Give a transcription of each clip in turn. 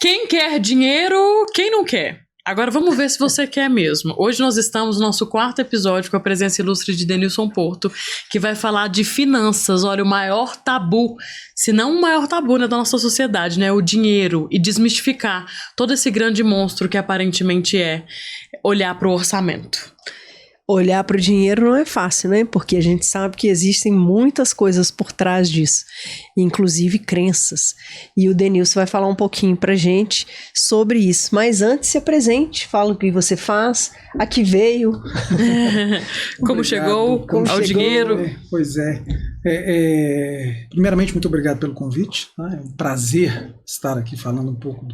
Quem quer dinheiro, quem não quer? Agora vamos ver se você quer mesmo. Hoje nós estamos no nosso 4º episódio com a presença ilustre de Denilson Porto, que vai falar de finanças. Olha, o maior tabu, se não o maior tabu, né, da nossa sociedade, né? O dinheiro, e desmistificar todo esse grande monstro que aparentemente é olhar para o orçamento. Olhar para o dinheiro não é fácil, né? Porque a gente sabe que existem muitas coisas por trás disso, inclusive crenças. E o Denilson vai falar um pouquinho pra gente sobre isso. Mas antes, se apresente, fala o que você faz, a que veio. Como chegou ao dinheiro. Pois é. Primeiramente, muito obrigado pelo convite. Tá? É um prazer estar aqui falando um pouco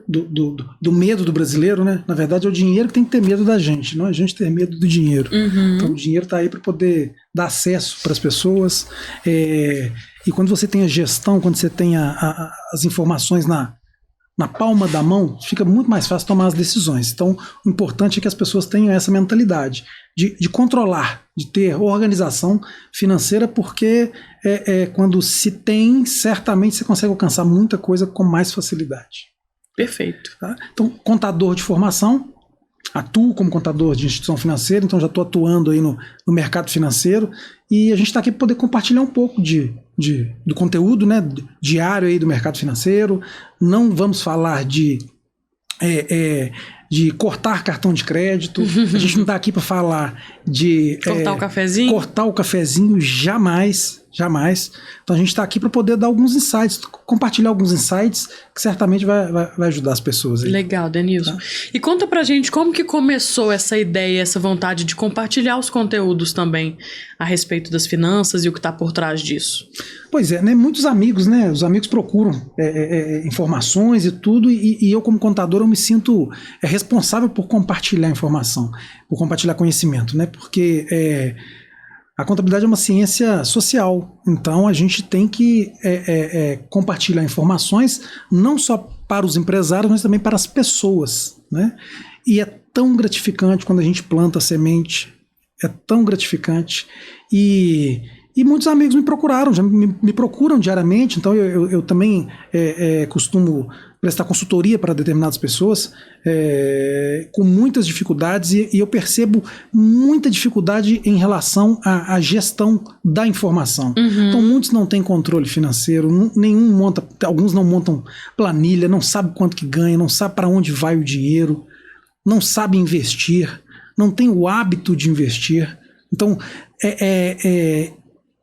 do medo do brasileiro, né? Na verdade, é o dinheiro que tem que ter medo da gente, não é a gente ter medo do dinheiro. Uhum. Então, o dinheiro está aí para poder dar acesso para as pessoas. E quando você tem a gestão, quando você tem as informações na palma da mão, fica muito mais fácil tomar as decisões. Então, o importante é que as pessoas tenham essa mentalidade de controlar, de ter organização financeira, porque quando se tem, certamente você consegue alcançar muita coisa com mais facilidade. Perfeito. Tá? Então, contador de formação, atuo como contador de instituição financeira, então já estou atuando aí no mercado financeiro, e a gente está aqui para poder compartilhar um pouco do conteúdo, né, diário aí do mercado financeiro. Não vamos falar de cortar cartão de crédito, a gente não está aqui para falar de cortar o cafezinho. Cortar o cafezinho, jamais. Então a gente está aqui para poder dar alguns insights, compartilhar alguns insights que certamente vai ajudar as pessoas aí. Legal, Denilson. Tá? E conta pra gente como que começou essa ideia, essa vontade de compartilhar os conteúdos também a respeito das finanças e o que está por trás disso. Pois é, né? Muitos amigos, né? Os amigos procuram informações e tudo, e eu como contador eu me sinto responsável por compartilhar informação, por compartilhar conhecimento, né? Porque a contabilidade é uma ciência social, então a gente tem que compartilhar informações não só para os empresários, mas também para as pessoas, né? E é tão gratificante quando a gente planta a semente, é tão gratificante, e muitos amigos me procuraram, já me procuram diariamente, então eu também costumo prestar consultoria para determinadas pessoas com muitas dificuldades, e eu percebo muita dificuldade em relação à gestão da informação. Uhum. Então muitos não têm controle financeiro, alguns não montam planilha, não sabem quanto que ganha, não sabem para onde vai o dinheiro, não sabem investir, não têm o hábito de investir. Então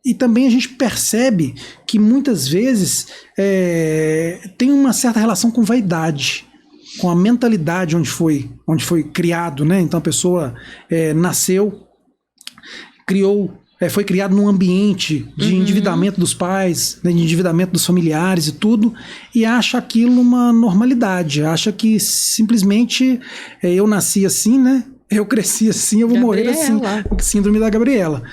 e também a gente percebe que muitas vezes tem uma certa relação com vaidade, com a mentalidade onde foi criado, né? Então a pessoa nasceu, foi criado num ambiente de endividamento dos pais, né, de endividamento dos familiares e tudo, e acha aquilo uma normalidade, acha que simplesmente eu nasci assim, né? Eu cresci assim, eu vou morrer assim. Síndrome da Gabriela.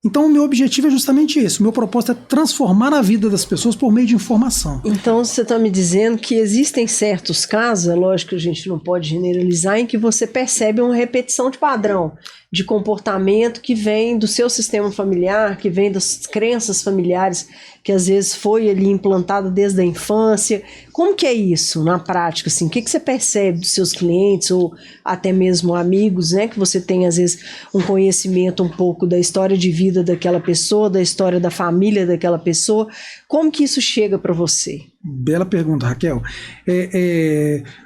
Então o meu objetivo é justamente esse, o meu propósito é transformar a vida das pessoas por meio de informação. Então você está me dizendo que existem certos casos, é lógico que a gente não pode generalizar, em que você percebe uma repetição de padrão, de comportamento que vem do seu sistema familiar, que vem das crenças familiares, que às vezes foi ali implantada desde a infância. Como que é isso na prática? Assim? O que você percebe dos seus clientes ou até mesmo amigos, né? Que você tem às vezes um conhecimento um pouco da história de vida daquela pessoa, da história da família daquela pessoa. Como que isso chega para você? Bela pergunta, Raquel.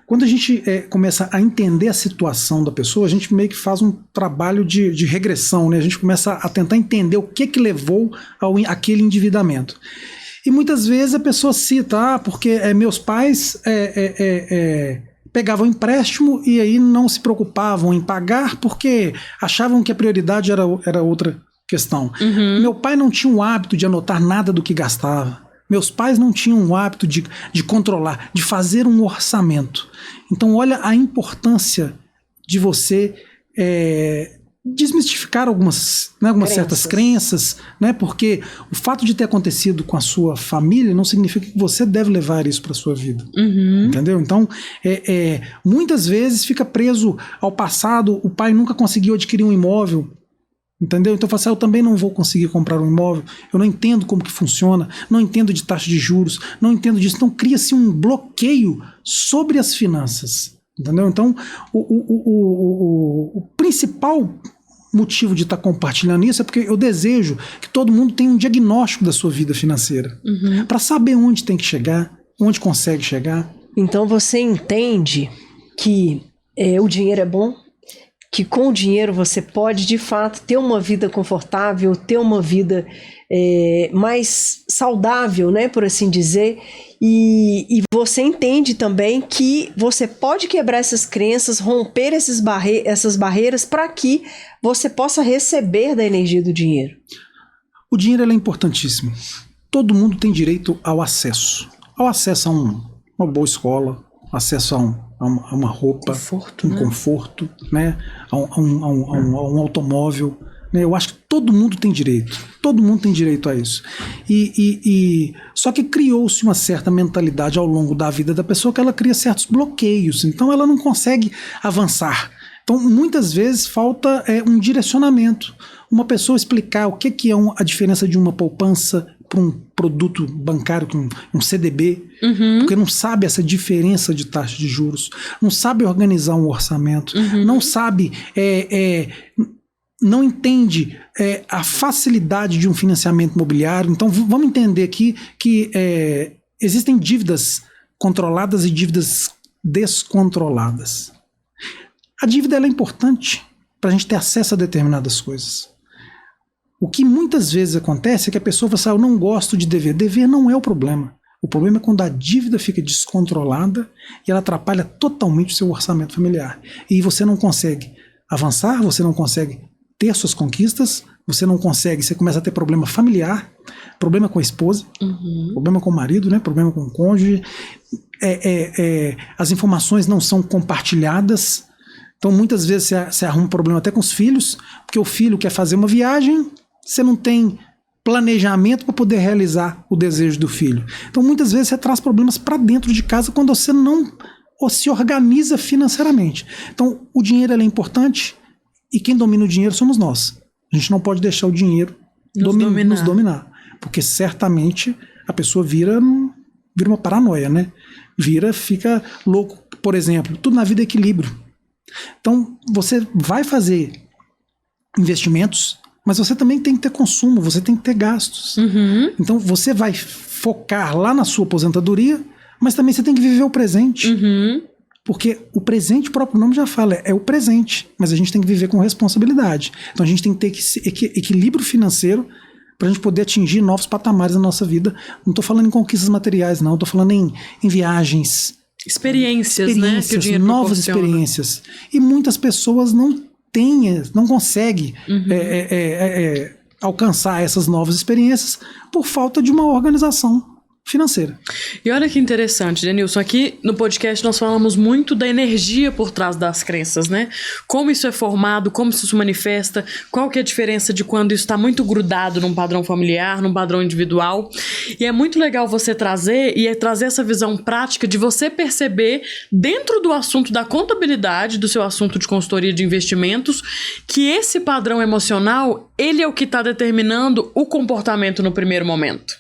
Quando a gente começa a entender a situação da pessoa, a gente meio que faz um trabalho de regressão, né? A gente começa a tentar entender o que levou àquele endividamento. E muitas vezes a pessoa cita, porque meus pais pegavam empréstimo e aí não se preocupavam em pagar porque achavam que a prioridade era outra questão. Uhum. Meu pai não tinha o hábito de anotar nada do que gastava. Meus pais não tinham o hábito de controlar, de fazer um orçamento. Então, olha a importância de você desmistificar algumas certas crenças, né? Porque o fato de ter acontecido com a sua família não significa que você deve levar isso para a sua vida. Uhum. Entendeu? Então, muitas vezes fica preso ao passado, o pai nunca conseguiu adquirir um imóvel, Entendeu? Então eu falo assim, eu também não vou conseguir comprar um imóvel, eu não entendo como que funciona, não entendo de taxa de juros, não entendo disso. Então cria-se um bloqueio sobre as finanças. Entendeu? Então o principal motivo de estar compartilhando isso é porque eu desejo que todo mundo tenha um diagnóstico da sua vida financeira, para saber onde tem que chegar, onde consegue chegar. Então você entende que o dinheiro é bom, que com o dinheiro você pode de fato ter uma vida confortável, ter uma vida mais saudável, né, por assim dizer, e você entende também que você pode quebrar essas crenças, romper essas barreiras para que você possa receber da energia do dinheiro. O dinheiro ele é importantíssimo. Todo mundo tem direito ao acesso a uma boa escola, acesso a uma roupa, conforto, né? a um automóvel. Né? Eu acho que todo mundo tem direito a isso. Só que criou-se uma certa mentalidade ao longo da vida da pessoa que ela cria certos bloqueios, então ela não consegue avançar. Então muitas vezes falta um direcionamento, uma pessoa explicar o que é a diferença de uma poupança para um produto bancário, um CDB, porque não sabe essa diferença de taxa de juros, não sabe organizar um orçamento, não sabe, não entende a facilidade de um financiamento imobiliário. Então vamos entender aqui que existem dívidas controladas e dívidas descontroladas. A dívida ela é importante para a gente ter acesso a determinadas coisas. O que muitas vezes acontece é que a pessoa fala assim, eu não gosto de dever. Dever não é o problema. O problema é quando a dívida fica descontrolada e ela atrapalha totalmente o seu orçamento familiar. E você não consegue avançar, você não consegue ter suas conquistas, você começa a ter problema familiar, problema com a esposa, problema com o marido, né, problema com o cônjuge. As informações não são compartilhadas. Então muitas vezes você arruma um problema até com os filhos, porque o filho quer fazer uma viagem, você não tem planejamento para poder realizar o desejo do filho. Então muitas vezes você traz problemas para dentro de casa quando você não se organiza financeiramente. Então o dinheiro é importante e quem domina o dinheiro somos nós. A gente não pode deixar o dinheiro nos dominar, porque certamente a pessoa vira uma paranoia, né? Fica louco. Por exemplo, tudo na vida é equilíbrio. Então você vai fazer investimentos, mas você também tem que ter consumo, você tem que ter gastos. Então você vai focar lá na sua aposentadoria, mas também você tem que viver o presente. Porque o presente, o próprio nome já fala, é o presente, mas a gente tem que viver com responsabilidade. Então a gente tem que ter esse equilíbrio financeiro para a gente poder atingir novos patamares na nossa vida. Não estou falando em conquistas materiais, não, estou falando em viagens, experiências, né? Que o dinheiro novas experiências. E muitas pessoas não conseguem alcançar essas novas experiências por falta de uma organização financeira. E olha que interessante, Denilson, aqui no podcast nós falamos muito da energia por trás das crenças, né? Como isso é formado, como isso se manifesta, qual que é a diferença de quando isso está muito grudado num padrão familiar, num padrão individual. E é muito legal você trazer essa visão prática de você perceber dentro do assunto da contabilidade, do seu assunto de consultoria de investimentos, que esse padrão emocional, ele é o que está determinando o comportamento no primeiro momento.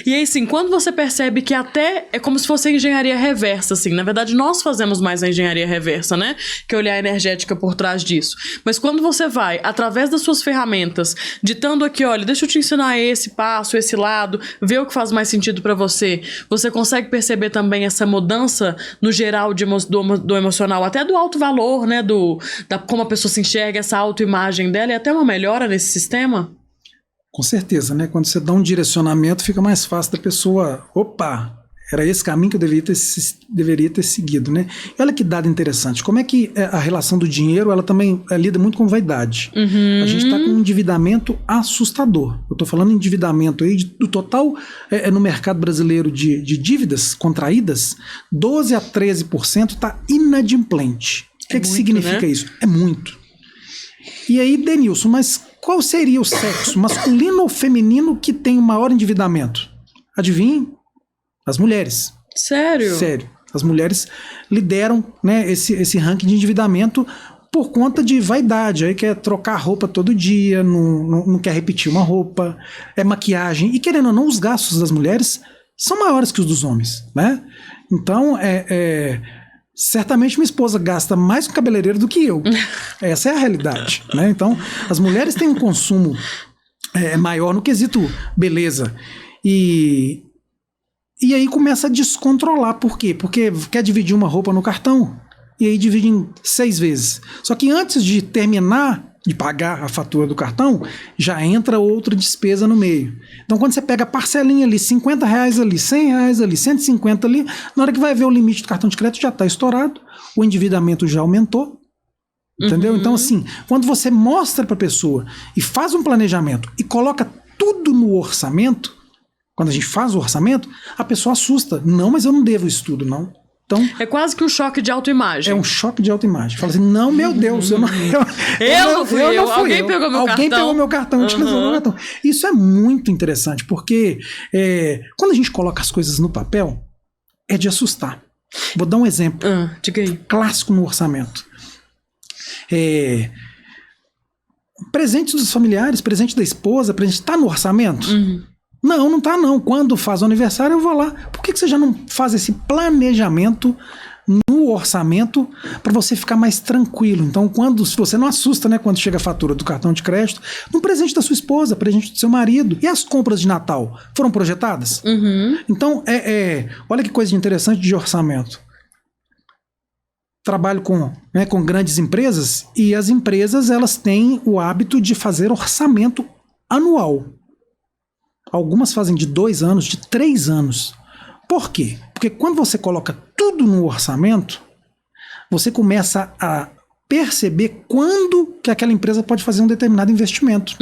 E aí, assim, quando você percebe que até é como se fosse a engenharia reversa, assim. Na verdade, nós fazemos mais a engenharia reversa, né? Que é olhar a energética por trás disso. Mas quando você vai, através das suas ferramentas, ditando aqui, olha, deixa eu te ensinar esse passo, esse lado, ver o que faz mais sentido pra você, você consegue perceber também essa mudança no geral do emocional, até do alto valor, né? Como a pessoa se enxerga, essa autoimagem dela, e até uma melhora nesse sistema? Com certeza, né? Quando você dá um direcionamento, fica mais fácil da pessoa, era esse caminho que eu deveria ter seguido, né? E olha que dado interessante, como é que a relação do dinheiro, ela também lida muito com vaidade. A gente está com um endividamento assustador. Eu estou falando endividamento aí do total no mercado brasileiro de dívidas contraídas, 12 a 13% está inadimplente. O que significa, né? Isso? É muito. E aí, Denilson, mas qual seria o sexo, masculino ou feminino, que tem o maior endividamento? Adivinhe? As mulheres. Sério? Sério. As mulheres lideram, né, esse ranking de endividamento por conta de vaidade. Aí quer trocar roupa todo dia, não quer repetir uma roupa, é maquiagem. E querendo ou não, os gastos das mulheres são maiores que os dos homens, né? Então, certamente minha esposa gasta mais com cabeleireiro do que eu. Essa é a realidade, né? Então, as mulheres têm um consumo maior no quesito beleza. E aí começa a descontrolar. Por quê? Porque quer dividir uma roupa no cartão e aí divide em 6 vezes. Só que antes de terminar de pagar a fatura do cartão, já entra outra despesa no meio. Então quando você pega a parcelinha ali, R$50 ali, R$100 ali, 150 ali, na hora que vai ver o limite do cartão de crédito já está estourado, o endividamento já aumentou. Entendeu? Então assim, quando você mostra para a pessoa e faz um planejamento e coloca tudo no orçamento, quando a gente faz o orçamento, a pessoa assusta. Não, mas eu não devo isso tudo, não. Então, é quase que um choque de autoimagem. É um choque de autoimagem. Fala assim, não, meu Deus, eu não fui eu. Alguém pegou meu cartão. Alguém pegou meu cartão, utilizou meu cartão. Isso é muito interessante, porque quando a gente coloca as coisas no papel, é de assustar. Vou dar um exemplo. Diga aí. Clássico no orçamento. Presentes dos familiares, presente da esposa, presente está no orçamento? Não tá não. Quando faz o aniversário eu vou lá. Por que você já não faz esse planejamento no orçamento para você ficar mais tranquilo? Então, se você não assusta, né, quando chega a fatura do cartão de crédito, no presente da sua esposa, presente do seu marido. E as compras de Natal foram projetadas? Então, olha que coisa interessante de orçamento. Trabalho com grandes empresas e as empresas elas têm o hábito de fazer orçamento anual. Algumas fazem de 2 anos, de 3 anos. Por quê? Porque quando você coloca tudo no orçamento, você começa a perceber quando que aquela empresa pode fazer um determinado investimento.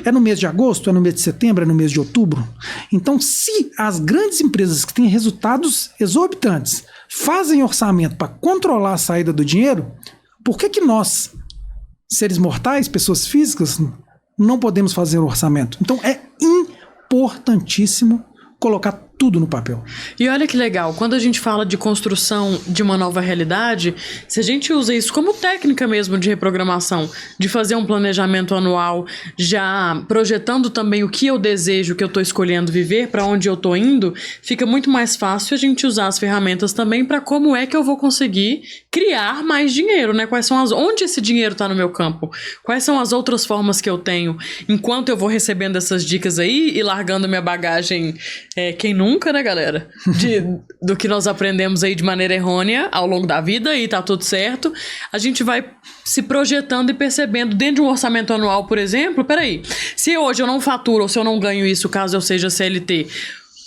É no mês de agosto, é no mês de setembro, é no mês de outubro. Então, se as grandes empresas que têm resultados exorbitantes fazem orçamento para controlar a saída do dinheiro, por que nós, seres mortais, pessoas físicas, não podemos fazer o orçamento? Então, é importantíssimo colocar tudo no papel. E olha que legal, quando a gente fala de construção de uma nova realidade, se a gente usa isso como técnica mesmo de reprogramação, de fazer um planejamento anual, já projetando também o que eu desejo, o que eu estou escolhendo viver, para onde eu estou indo, fica muito mais fácil a gente usar as ferramentas também para como é que eu vou conseguir criar mais dinheiro, né? Onde esse dinheiro está no meu campo? Quais são as outras formas que eu tenho? Enquanto eu vou recebendo essas dicas aí e largando minha bagagem, quem nunca, né, galera? Do que nós aprendemos aí de maneira errônea ao longo da vida e tá tudo certo. A gente vai se projetando e percebendo dentro de um orçamento anual, por exemplo, peraí, se hoje eu não faturo ou se eu não ganho isso caso eu seja CLT,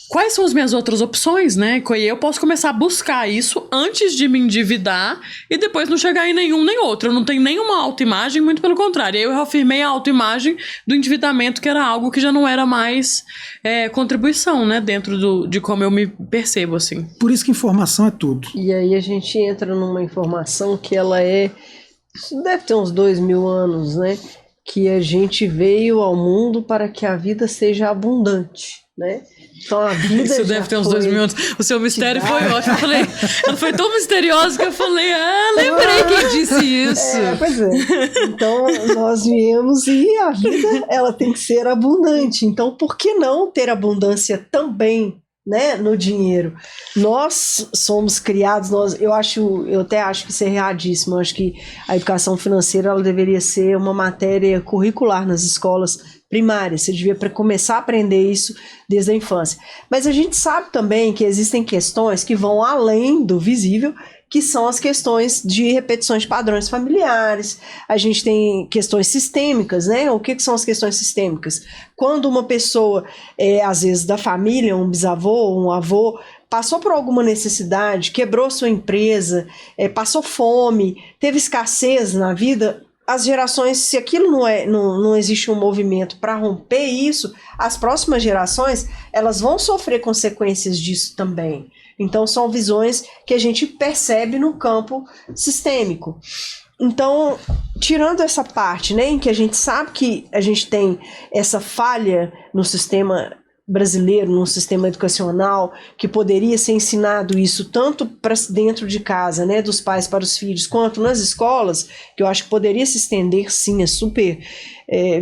quais são as minhas outras opções, né? E eu posso começar a buscar isso antes de me endividar e depois não chegar em nenhum nem outro. Eu não tenho nenhuma autoimagem, muito pelo contrário. Eu afirmei a autoimagem do endividamento, que era algo que já não era mais contribuição, né? Dentro de como eu me percebo, assim. Por isso que informação é tudo. E aí a gente entra numa informação que ela isso deve ter uns 2000 anos, né? Que a gente veio ao mundo para que a vida seja abundante, né? Então a vida isso deve ter uns 2000 anos. O seu mistério foi ótimo. Ela foi tão misteriosa que eu falei, lembrei quem disse isso. Pois é. Então nós viemos e a vida ela tem que ser abundante. Então por que não ter abundância também, né, no dinheiro? Nós somos criados, eu até acho que isso é erradíssimo. Eu acho que a educação financeira ela deveria ser uma matéria curricular nas escolas primárias. Você devia começar a aprender isso desde a infância. Mas a gente sabe também que existem questões que vão além do visível, que são as questões de repetições de padrões familiares. A gente tem questões sistêmicas, né? O que são as questões sistêmicas? Quando uma pessoa, às vezes da família, um bisavô, um avô, passou por alguma necessidade, quebrou sua empresa, passou fome, teve escassez na vida, as gerações, se aquilo não existe um movimento para romper isso, as próximas gerações elas vão sofrer consequências disso também. Então são visões que a gente percebe no campo sistêmico. Então, tirando essa parte, né, em que a gente sabe que a gente tem essa falha no sistema brasileiro, num sistema educacional, que poderia ser ensinado isso tanto para dentro de casa, né, dos pais para os filhos, quanto nas escolas, que eu acho que poderia se estender, sim, é super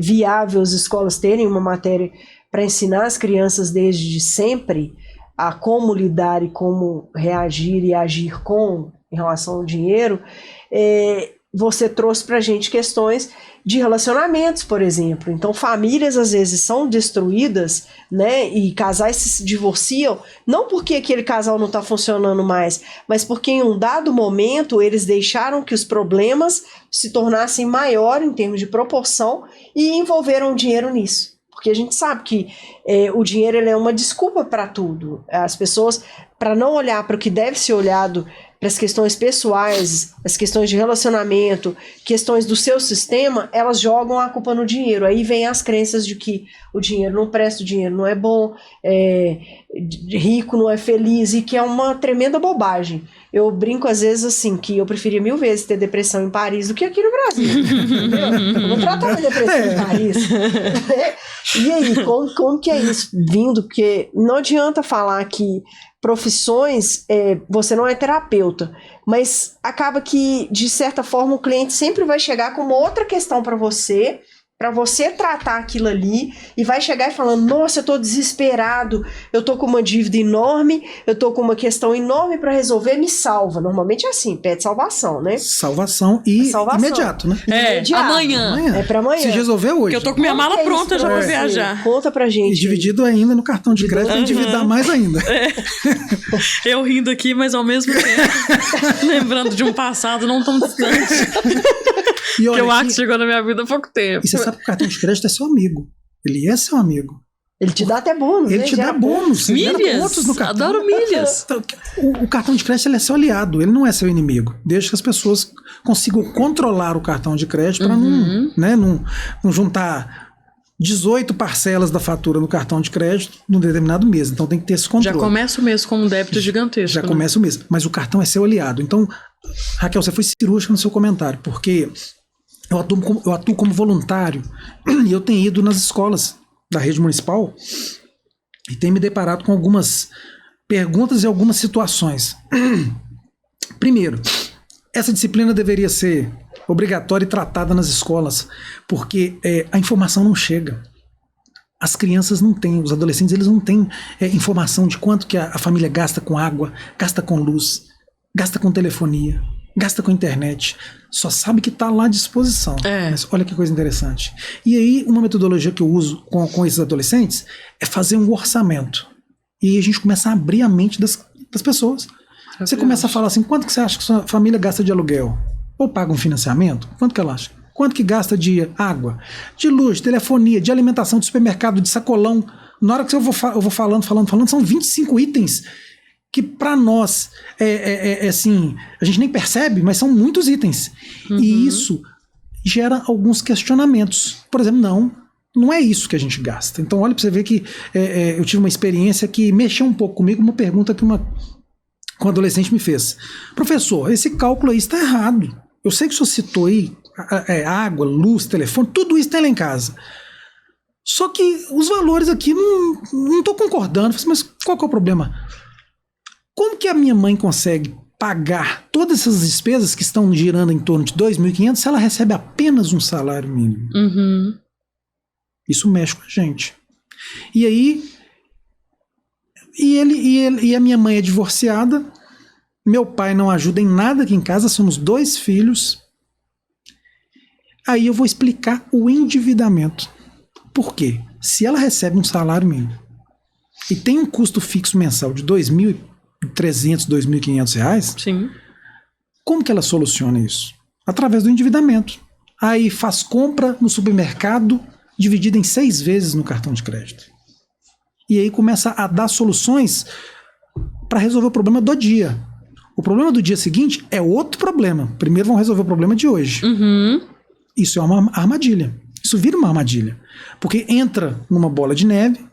viável as escolas terem uma matéria para ensinar as crianças desde sempre a como lidar e como reagir e agir em relação ao dinheiro. Você trouxe para a gente questões de relacionamentos, por exemplo. Então, famílias às vezes são destruídas, né, e casais se divorciam, não porque aquele casal não está funcionando mais, mas porque em um dado momento eles deixaram que os problemas se tornassem maior em termos de proporção e envolveram o dinheiro nisso. Porque a gente sabe que o dinheiro ele é uma desculpa para tudo. As pessoas, para não olhar para o que deve ser olhado, para as questões pessoais, as questões de relacionamento, questões do seu sistema, elas jogam a culpa no dinheiro. Aí vem as crenças de que o dinheiro não presta, o dinheiro não é bom, rico não é feliz, e que é uma tremenda bobagem. Eu brinco às vezes assim, que eu preferia 1000 vezes ter depressão em Paris do que aqui no Brasil. Entendeu? Eu vou tratar de depressão em Paris. E aí, como que é isso vindo? Porque não adianta falar que profissões, você não é terapeuta, mas acaba que, de certa forma, o cliente sempre vai chegar com uma outra questão para você tratar aquilo ali, e vai chegar e falando, nossa, eu tô desesperado, eu tô com uma dívida enorme, eu tô com uma questão enorme para resolver, me salva. Normalmente é assim, pede salvação, né? Salvação e imediato, né? Imediato. Amanhã. É pra amanhã. Se resolver hoje. Porque eu tô com minha mala pronta já pra viajar. Conta pra gente. E dividido ainda no cartão de crédito, pra endividar mais ainda. Eu rindo aqui, mas ao mesmo tempo lembrando de um passado não tão distante. Que o Axis chegou na minha vida há pouco tempo. E você sabe que o cartão de crédito é seu amigo. Ele é seu amigo. Ele te dá até bônus. Ele te dá bônus. Milhas. Pontos no cartão. Adoro milhas. O cartão de crédito ele é seu aliado. Ele não é seu inimigo. Deixa que as pessoas consigam controlar o cartão de crédito para não juntar 18 parcelas da fatura no cartão de crédito num determinado mês. Então tem que ter esse controle. Já começa o mês com um débito gigantesco. Já começa o mês. Mas o cartão é seu aliado. Então, Raquel, você foi cirúrgica no seu comentário, porque eu atuo como voluntário e eu tenho ido nas escolas da rede municipal e tenho me deparado com algumas perguntas e algumas situações. Primeiro, essa disciplina deveria ser obrigatória e tratada nas escolas, porque a informação não chega. As crianças não têm, os adolescentes eles não têm informação de quanto que a família gasta com água, gasta com luz, gasta com telefonia, gasta com internet, só sabe que está lá à disposição. Mas olha que coisa interessante. E aí, uma metodologia que eu uso com esses adolescentes é fazer um orçamento. E aí a gente começa a abrir a mente das pessoas. Você começa a falar assim, quanto que você acha que sua família gasta de aluguel? Ou paga um financiamento? Quanto que ela acha? Quanto que gasta de água, de luz, de telefonia, de alimentação, de supermercado, de sacolão? Na hora que eu vou falando, são 25 itens que para nós assim, a gente nem percebe, mas são muitos itens. E isso gera alguns questionamentos. Por exemplo, não é isso que a gente gasta. Então olha para você ver que eu tive uma experiência que mexeu um pouco comigo, uma pergunta que um adolescente me fez. Professor, esse cálculo aí está errado. Eu sei que o senhor citou aí água, luz, telefone, tudo isso tem lá em casa. Só que os valores aqui não estou concordando. Mas qual que é o problema? Como que a minha mãe consegue pagar todas essas despesas que estão girando em torno de 2.500 se ela recebe apenas um salário mínimo? Isso mexe com a gente. E aí, e a minha mãe é divorciada, meu pai não ajuda em nada aqui em casa, somos 2 filhos. Aí eu vou explicar o endividamento. Por quê? Se ela recebe um salário mínimo e tem um custo fixo mensal de R$2.300, R$2.500, sim, como que ela soluciona isso? Através do endividamento. Aí faz compra no supermercado dividida em 6 vezes no cartão de crédito. E aí começa a dar soluções para resolver o problema do dia. O problema do dia seguinte é outro problema. Primeiro vão resolver o problema de hoje. Isso é uma armadilha. Isso vira uma armadilha. Porque entra numa bola de neve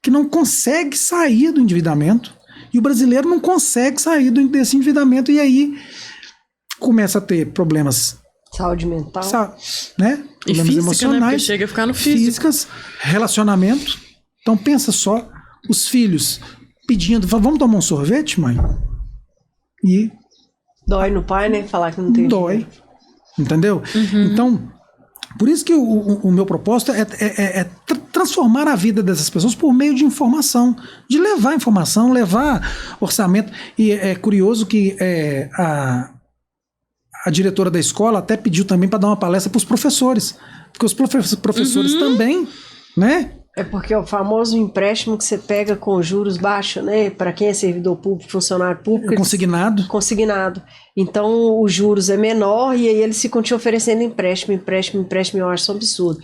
que não consegue sair do endividamento. E o brasileiro não consegue sair desse endividamento. E aí começa a ter problemas. Saúde mental. Né? E Problemas física, emocionais. né? Porque chega a ficar no físico. Físicas, relacionamento. Então pensa só os filhos pedindo, vamos tomar um sorvete, mãe? E Dói no pai, né? Falar que não tem dói. dinheiro. Entendeu? Então, por isso que o meu propósito é transformar a vida dessas pessoas por meio de informação, de levar informação, levar orçamento. E é curioso que a diretora da escola até pediu também para dar uma palestra para os professores, porque os professores também, né? É porque é o famoso empréstimo que você pega com juros baixos, né? Para quem é servidor público, funcionário público. Consignado. Consignado. Então, os juros é menor e aí eles ficam te oferecendo empréstimo. Eu acho isso um absurdo.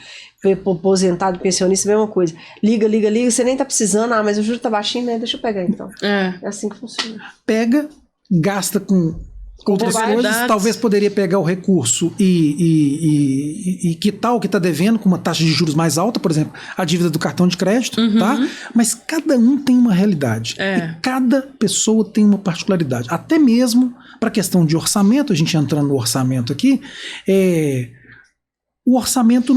Aposentado, pensionista, mesma coisa. Liga, você nem tá precisando. Ah, mas o juro tá baixinho, né? Deixa eu pegar então. É assim que funciona. Pega, gasta com outras coisas, talvez poderia pegar o recurso e quitar o que está devendo com uma taxa de juros mais alta, por exemplo, a dívida do cartão de crédito, tá? Mas cada um tem uma realidade. E cada pessoa tem uma particularidade. Até mesmo para a questão de orçamento, a gente entrando no orçamento aqui, o orçamento,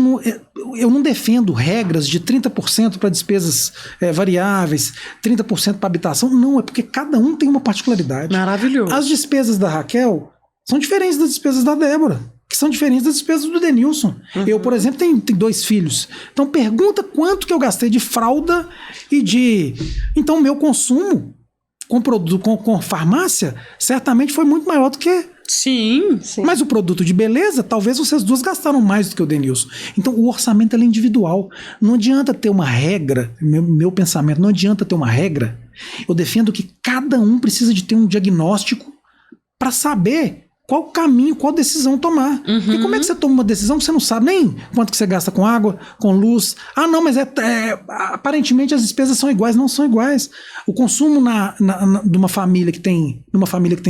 eu não defendo regras de 30% para despesas variáveis, 30% para habitação. Não, é porque cada um tem uma particularidade. Maravilhoso. As despesas da Raquel são diferentes das despesas da Débora, que são diferentes das despesas do Denilson. Eu, por exemplo, tenho 2 filhos. Então pergunta quanto que eu gastei de fralda e de... Então o meu consumo com farmácia certamente foi muito maior do que... Sim. Mas o produto de beleza, talvez vocês duas gastaram mais do que o Denilson. Então o orçamento é individual. Não adianta ter uma regra, meu pensamento, não adianta ter uma regra. Eu defendo que cada um precisa de ter um diagnóstico para saber qual caminho, qual decisão tomar. Porque como é que você toma uma decisão que você não sabe nem quanto que você gasta com água, com luz? Ah, não, mas aparentemente as despesas são iguais. Não são iguais. O consumo de uma família que tem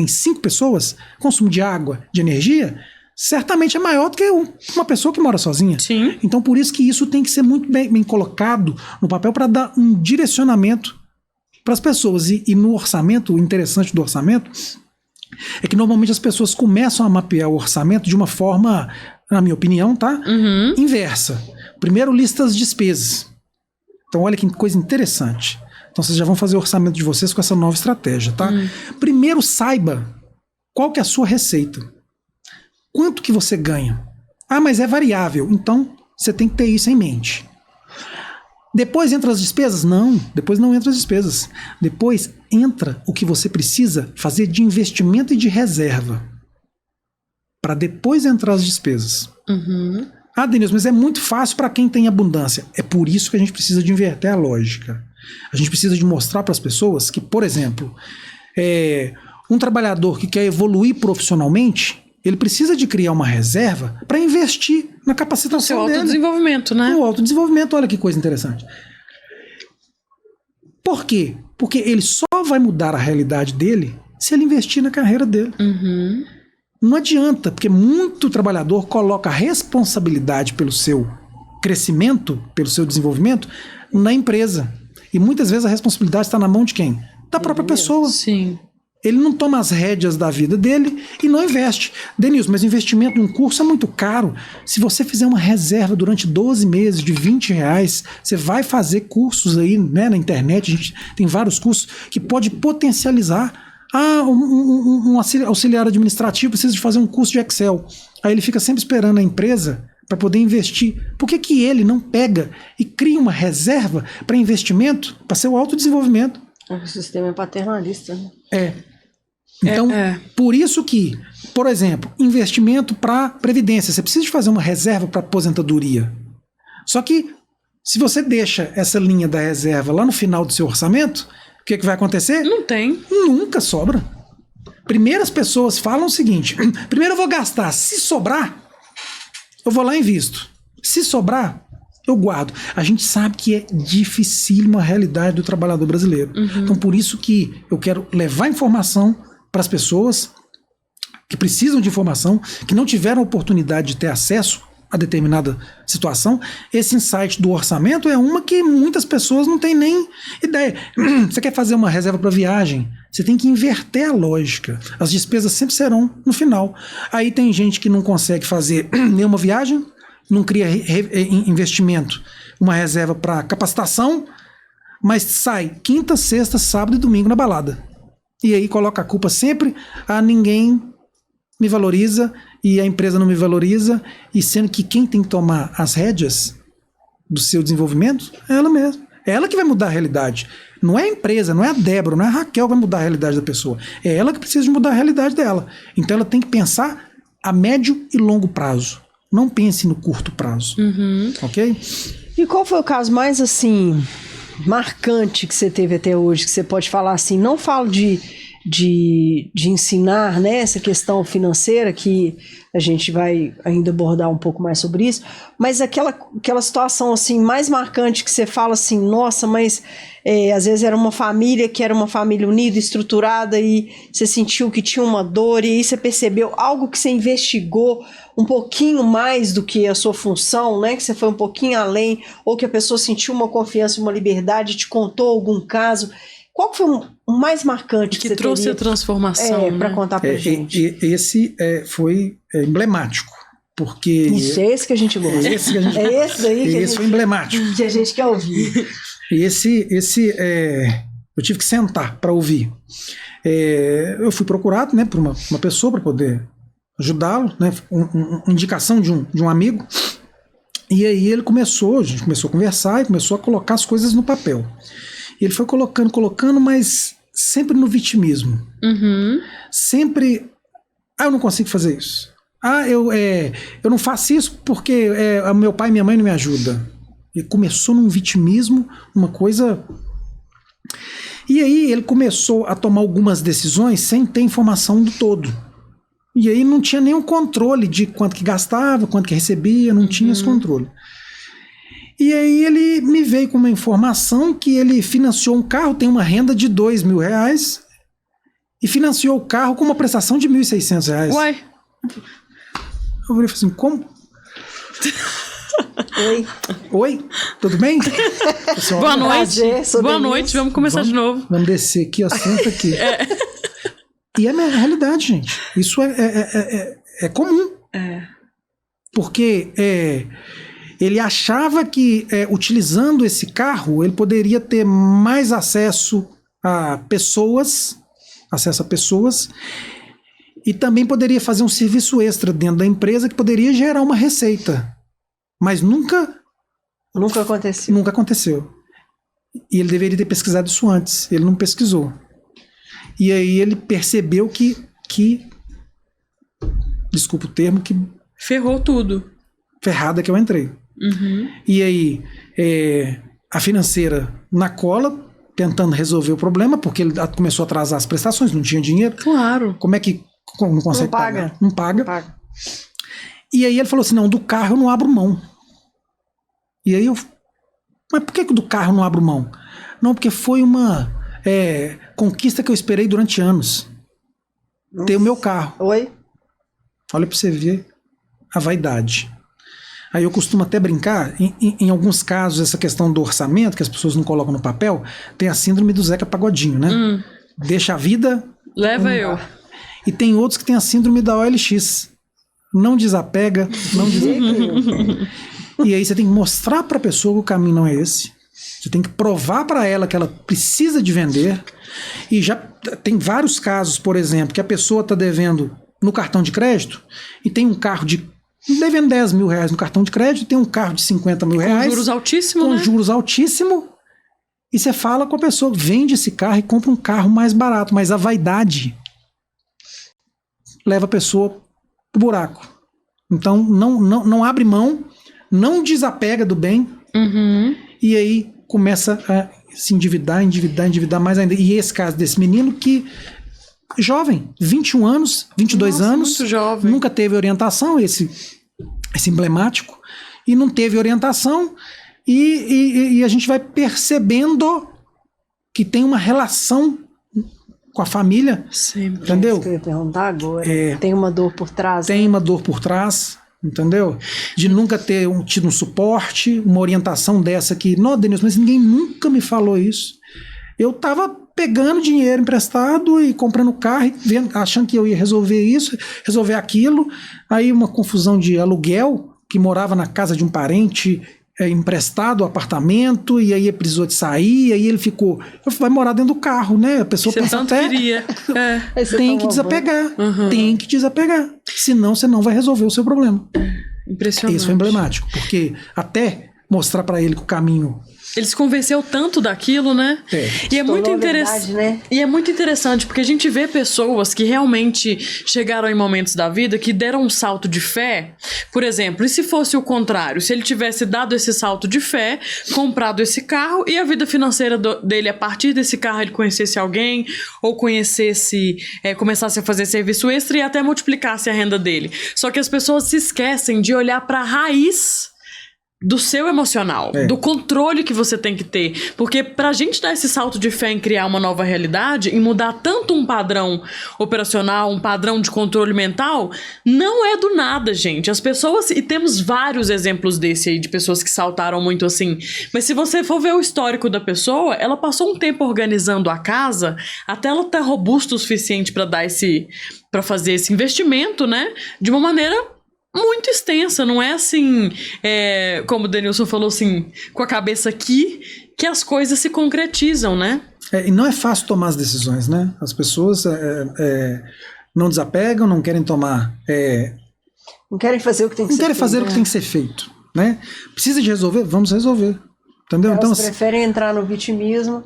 5 pessoas, consumo de água, de energia, certamente é maior do que uma pessoa que mora sozinha. Sim. Então por isso que isso tem que ser muito bem colocado no papel para dar um direcionamento para as pessoas. E no orçamento, o interessante do orçamento é que normalmente as pessoas começam a mapear o orçamento de uma forma, na minha opinião, tá? Inversa. Primeiro lista as despesas. Então olha que coisa interessante. Então vocês já vão fazer o orçamento de vocês com essa nova estratégia, tá? Primeiro saiba qual que é a sua receita. Quanto que você ganha? Ah, mas é variável. Então você tem que ter isso em mente. Depois entra as despesas? Não, depois não entra as despesas. Depois entra o que você precisa fazer de investimento e de reserva. Para depois entrar as despesas. Ah, Denilson, mas é muito fácil para quem tem abundância. É por isso que a gente precisa de inverter a lógica. A gente precisa de mostrar para as pessoas que, por exemplo, um trabalhador que quer evoluir profissionalmente, ele precisa de criar uma reserva para investir na capacitação dele. O autodesenvolvimento, né? O autodesenvolvimento, olha que coisa interessante. Por quê? Porque ele só vai mudar a realidade dele se ele investir na carreira dele. Não adianta, porque muito trabalhador coloca a responsabilidade pelo seu crescimento, pelo seu desenvolvimento, na empresa. E muitas vezes a responsabilidade está na mão de quem? Da própria pessoa. Sim. Ele não toma as rédeas da vida dele e não investe. Denilson, mas investimento num curso é muito caro. Se você fizer uma reserva durante 12 meses de R$20, você vai fazer cursos aí, né, na internet. A gente tem vários cursos que pode potencializar. Ah, um auxiliar administrativo precisa de fazer um curso de Excel. Aí ele fica sempre esperando a empresa para poder investir. Por que ele não pega e cria uma reserva para investimento, para seu autodesenvolvimento? O sistema é paternalista, né? Então, por isso que, por exemplo, investimento para previdência, você precisa de fazer uma reserva para aposentadoria. Só que, se você deixa essa linha da reserva lá no final do seu orçamento, o que vai acontecer? Não tem. Nunca sobra. Primeiro as pessoas falam o seguinte: primeiro eu vou gastar, se sobrar, eu vou lá e invisto. Se sobrar, eu guardo. A gente sabe que é dificílimo a realidade do trabalhador brasileiro. Então por isso que eu quero levar informação para as pessoas que precisam de informação, que não tiveram oportunidade de ter acesso a determinada situação. Esse insight do orçamento é uma que muitas pessoas não têm nem ideia. Você quer fazer uma reserva para viagem? Você tem que inverter a lógica. As despesas sempre serão no final. Aí tem gente que não consegue fazer nenhuma viagem, não cria investimento, uma reserva para capacitação, mas sai quinta, sexta, sábado e domingo na balada. E aí coloca a culpa sempre a ninguém me valoriza e a empresa não me valoriza, e sendo que quem tem que tomar as rédeas do seu desenvolvimento é ela mesma. É ela que vai mudar a realidade. Não é a empresa, não é a Débora, não é a Raquel que vai mudar a realidade da pessoa. É ela que precisa de mudar a realidade dela. Então ela tem que pensar a médio e longo prazo. Não pense no curto prazo. Ok? E qual foi o caso mais, assim, marcante que você teve até hoje, que você pode falar assim, não falo de ensinar, né, essa questão financeira, que a gente vai ainda abordar um pouco mais sobre isso, mas aquela situação assim mais marcante que você fala assim, nossa, mas às vezes era uma família que era uma família unida, estruturada, e você sentiu que tinha uma dor, e aí você percebeu algo que você investigou um pouquinho mais do que a sua função, né, que você foi um pouquinho além, ou que a pessoa sentiu uma confiança, uma liberdade, te contou algum caso. Qual foi o mais marcante que você trouxe a transformação, né? Para contar pra gente? Esse foi emblemático, porque... Isso, é esse que a gente gosta. É esse daí que esse foi emblemático. Que a gente quer ouvir. E eu tive que sentar para ouvir. Eu fui procurado, né, por uma pessoa para poder ajudá-lo, né, uma indicação de um amigo. E aí a gente começou a conversar e começou a colocar as coisas no papel. E ele foi colocando, mas sempre no vitimismo. Sempre, eu não consigo fazer isso. Eu não faço isso porque meu pai e minha mãe não me ajudam. Ele começou num vitimismo, uma coisa... E aí ele começou a tomar algumas decisões sem ter informação do todo. E aí não tinha nenhum controle de quanto que gastava, quanto que recebia, não tinha esse controle. E aí ele me veio com uma informação que ele financiou um carro, tem uma renda de R$2.000, e financiou o carro com uma prestação de R$1.600. Uai! Eu falei assim, como? Oi, tudo bem? Assim, boa noite, vamos começar de novo. Vamos descer aqui, ó, senta aqui. E é a minha realidade, gente. Isso é comum. Porque ele achava que utilizando esse carro ele poderia ter mais acesso a pessoas, e também poderia fazer um serviço extra dentro da empresa que poderia gerar uma receita. Mas nunca aconteceu. E ele deveria ter pesquisado isso antes. Ele não pesquisou. E aí ele percebeu que desculpa o termo, que ferrou tudo. Ferrada que eu entrei. E aí a financeira na cola, tentando resolver o problema, porque ele começou a atrasar as prestações, não tinha dinheiro. Claro. Como é que não consegue pagar? Não paga. E aí ele falou assim, não, do carro eu não abro mão. E aí mas por que do carro eu não abro mão? Não, porque foi uma conquista que eu esperei durante anos. Ter o meu carro. Oi? Olha pra você ver a vaidade. Aí eu costumo até brincar, em alguns casos, essa questão do orçamento, que as pessoas não colocam no papel, tem a síndrome do Zeca Pagodinho, né? Deixa a vida... Leva eu. E tem outros que tem a síndrome da OLX. Não desapega, não desapega. E aí você tem que mostrar para a pessoa que o caminho não é esse. Você tem que provar para ela que ela precisa de vender. E já tem vários casos, por exemplo, que a pessoa está devendo no cartão de crédito e tem um carro devendo R$10.000 no cartão de crédito, tem um carro de R$50.000. Com juros altíssimos, com juros altíssimos. E você fala com a pessoa, vende esse carro e compra um carro mais barato. Mas a vaidade leva a pessoa pro buraco. Então não abre mão, não desapega do bem. E aí começa a se endividar mais ainda. E esse caso desse menino que jovem, 21 anos, 22 anos, muito jovem. Nunca teve orientação, esse emblemático, e não teve orientação, e a gente vai percebendo que tem uma relação com a família. Sempre. Entendeu? É isso que eu ia perguntar agora. Tem uma dor por trás. Tem uma dor por trás, entendeu? De nunca ter tido um suporte, uma orientação dessa que, não, Denilson, mas ninguém nunca me falou isso. Eu tava pegando dinheiro emprestado e comprando carro, achando que eu ia resolver isso, resolver aquilo. Aí uma confusão de aluguel, que morava na casa de um parente, emprestado o apartamento, e aí ele precisou de sair, e aí ele vai morar dentro do carro, né? A pessoa pensa até... queria. Tem que desapegar. Tem que desapegar. Senão você não vai resolver o seu problema. Impressionante. Isso foi emblemático, porque até mostrar para ele que o caminho... Ele se convenceu tanto daquilo, né? E é muito interessante, né? E é muito interessante porque a gente vê pessoas que realmente chegaram em momentos da vida que deram um salto de fé. Por exemplo, e se fosse o contrário? Se ele tivesse dado esse salto de fé, comprado esse carro e a vida financeira dele, a partir desse carro, ele conhecesse alguém ou conhecesse, começasse a fazer serviço extra e até multiplicasse a renda dele. Só que as pessoas se esquecem de olhar para a raiz do seu emocional, do controle que você tem que ter. Porque pra gente dar esse salto de fé em criar uma nova realidade, em mudar tanto um padrão operacional, um padrão de controle mental, não é do nada, gente. As pessoas, e temos vários exemplos desse aí, de pessoas que saltaram muito assim, mas se você for ver o histórico da pessoa, ela passou um tempo organizando a casa, até ela estar robusta o suficiente pra para fazer esse investimento, né? De uma maneira muito extensa, não é assim, como o Denilson falou, assim, com a cabeça aqui, que as coisas se concretizam, né? E não é fácil tomar as decisões, né? As pessoas não desapegam, não querem tomar... não querem fazer o que tem que ser feito. Não querem fazer o que tem que ser feito, né? Precisa de resolver? Vamos resolver. Entendeu? Elas então, preferem entrar no vitimismo,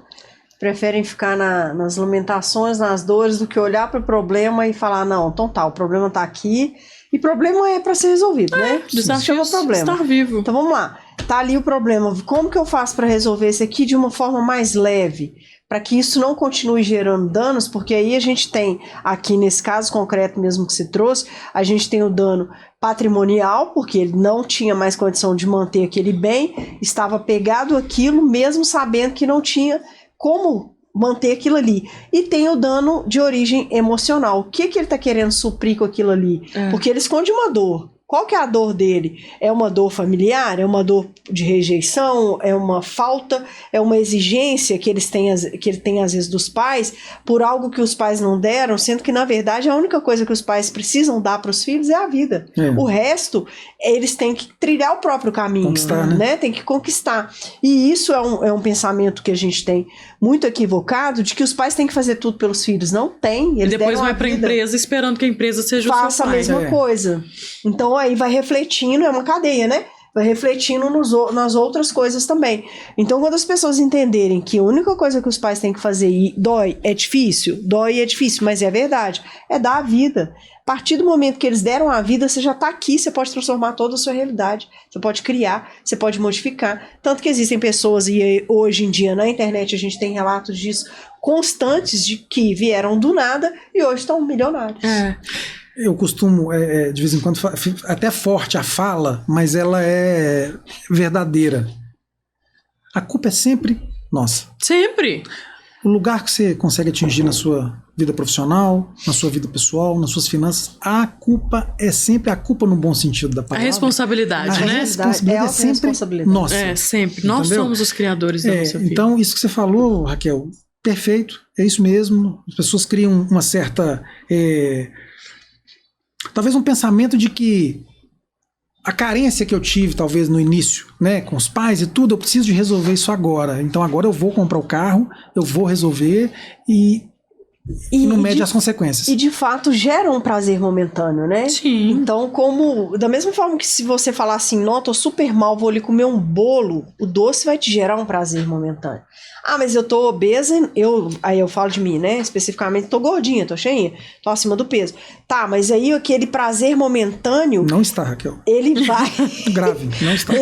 preferem ficar nas lamentações, nas dores, do que olhar para o problema e falar, não, então tá, o problema tá aqui... E problema é para ser resolvido, né? Desafio chama problema. Estar vivo. Então vamos lá. Tá ali o problema. Como que eu faço para resolver esse aqui de uma forma mais leve? Para que isso não continue gerando danos, porque aí a gente tem, aqui nesse caso concreto mesmo que se trouxe, a gente tem o dano patrimonial, porque ele não tinha mais condição de manter aquele bem, estava pegado àquilo, mesmo sabendo que não tinha como manter aquilo ali. E tem o dano de origem emocional. O que ele está querendo suprir com aquilo ali? Porque ele esconde uma dor. Qual que é a dor dele? É uma dor familiar? É uma dor de rejeição? É uma falta? É uma exigência que ele tem às vezes dos pais por algo que os pais não deram, sendo que na verdade a única coisa que os pais precisam dar para os filhos é a vida. O resto, eles têm que trilhar o próprio caminho. Conquistar, né? Tem que conquistar. E isso é um pensamento que a gente tem muito equivocado, de que os pais têm que fazer tudo pelos filhos. Não tem. Eles depois vai para a empresa esperando que a empresa seja faça o seu pai. a mesma coisa. Então aí vai refletindo, é uma cadeia, né? Vai refletindo nas outras coisas também. Então, quando as pessoas entenderem que a única coisa que os pais têm que fazer, e dói, é difícil, mas é verdade, é dar a vida. A partir do momento que eles deram a vida, você já está aqui, você pode transformar toda a sua realidade, você pode criar, você pode modificar. Tanto que existem pessoas, e hoje em dia na internet a gente tem relatos disso constantes, de que vieram do nada e hoje estão milionários. Eu costumo, de vez em quando, até forte a fala, mas ela é verdadeira. A culpa é sempre nossa. Sempre. O lugar que você consegue atingir na sua vida profissional, na sua vida pessoal, nas suas finanças, a culpa é sempre a culpa no bom sentido da palavra. A responsabilidade, né? A responsabilidade é sempre nossa. Sempre. Nós somos os criadores da nossa vida. Então, isso que você falou, Raquel, perfeito, é isso mesmo. As pessoas criam uma certa... talvez um pensamento de que a carência que eu tive, talvez no início, né, com os pais e tudo, eu preciso de resolver isso agora. Então agora eu vou comprar o carro, eu vou resolver e não mede as consequências. E de fato gera um prazer momentâneo, né? Sim. Então, da mesma forma que se você falar assim, não, tô super mal, vou ali comer um bolo, o doce vai te gerar um prazer momentâneo. Ah, mas eu tô obesa, aí eu falo de mim, né? Especificamente, tô gordinha, tô cheinha, tô acima do peso. Tá, mas aí aquele prazer momentâneo... Não está, Raquel. Ele vai... Grave, não está.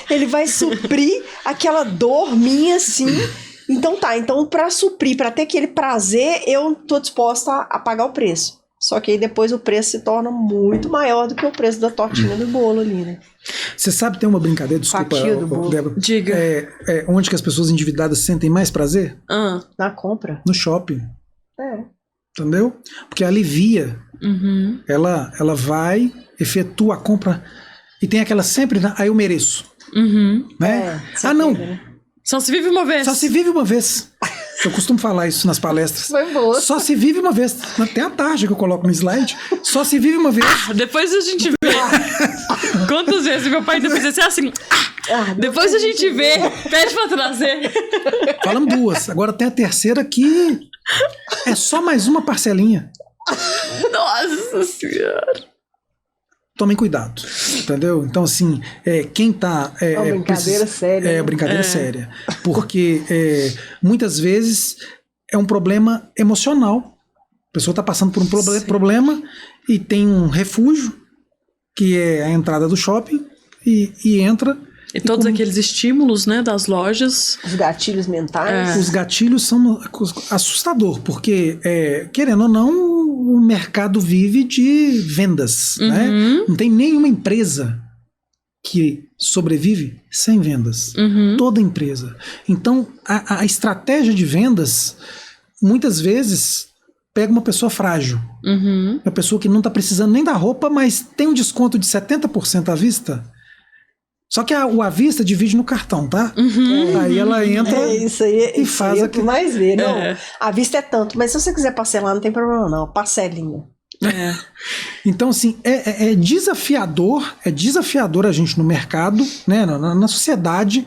Ele vai suprir aquela dor minha, assim... Então para suprir, para ter aquele prazer, eu tô disposta a pagar o preço. Só que aí depois o preço se torna muito maior do que o preço da tortinha do bolo ali, né? Você sabe, tem uma brincadeira, desculpa, Débora. Diga. Onde que as pessoas endividadas sentem mais prazer? Na compra. No shopping. Entendeu? Porque alivia. Ela vai, efetua a compra e tem aquela sempre, aí eu mereço. Né? Não. Né? Só se vive uma vez. Só se vive uma vez. Eu costumo falar isso nas palestras. Foi boa. Só se vive uma vez. Tem a tarja que eu coloco no slide. Só se vive uma vez. Depois a gente vê quantas vezes meu pai ainda fez assim. Depois a gente vê, pede pra trazer. Falamos 2. Agora tem a terceira que é só mais uma parcelinha. Nossa Senhora. Tomem cuidado, entendeu? Então, assim, quem tá... É uma brincadeira séria. É, brincadeira séria. Porque muitas vezes é um problema emocional. A pessoa está passando por um problema e tem um refúgio, que é a entrada do shopping, e entra... E todos aqueles estímulos, né, das lojas. Os gatilhos mentais. Os gatilhos são assustador, porque, querendo ou não, o mercado vive de vendas, né? Não tem nenhuma empresa que sobrevive sem vendas. Toda empresa. Então, a estratégia de vendas, muitas vezes, pega uma pessoa frágil. Uma pessoa que não está precisando nem da roupa, mas tem um desconto de 70% à vista. Só que o à vista divide no cartão, tá? Aí ela entra isso aí, e faz o que mais vê. Não, à vista é tanto, mas se você quiser parcelar, não tem problema não. Parcelinha. Então, assim, é desafiador a gente no mercado, né, na sociedade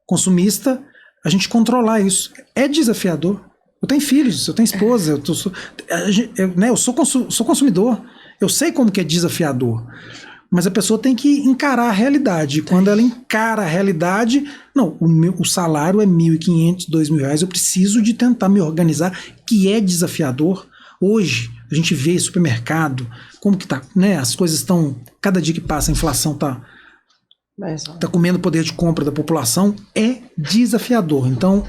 consumista, a gente controlar isso. É desafiador. Eu tenho filhos, eu tenho esposa, eu sou consumidor. Eu sei como que é desafiador. Mas a pessoa tem que encarar a realidade. Quando ela encara a realidade, não, o salário é R$1.500, R$2.000, eu preciso de tentar me organizar, que é desafiador. Hoje, a gente vê supermercado, como que tá, né? As coisas estão, cada dia que passa, a inflação tá comendo o poder de compra da população, é desafiador. Então,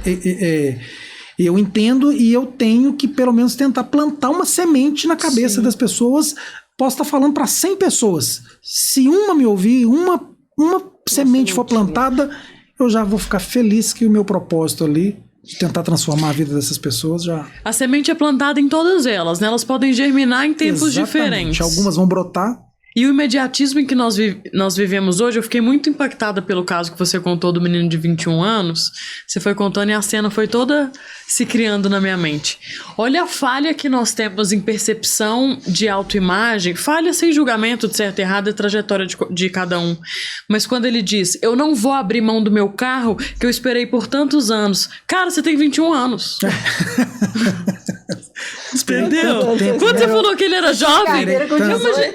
eu entendo e eu tenho que, pelo menos, tentar plantar uma semente na cabeça das pessoas. Posso estar falando para 100 pessoas. Se uma me ouvir, uma semente for plantada, eu já vou ficar feliz que o meu propósito ali, de tentar transformar a vida dessas pessoas, já... A semente é plantada em todas elas, né? Elas podem germinar em tempos diferentes. Algumas vão brotar. E o imediatismo em que nós vivemos hoje, eu fiquei muito impactada pelo caso que você contou do menino de 21 anos. Você foi contando e a cena foi toda se criando na minha mente. Olha a falha que nós temos em percepção de autoimagem. Falha sem julgamento de certo e errado, é trajetória de cada um. Mas quando ele diz, eu não vou abrir mão do meu carro que eu esperei por tantos anos. Cara, você tem 21 anos. Entendeu? Quando você falou que ele era jovem,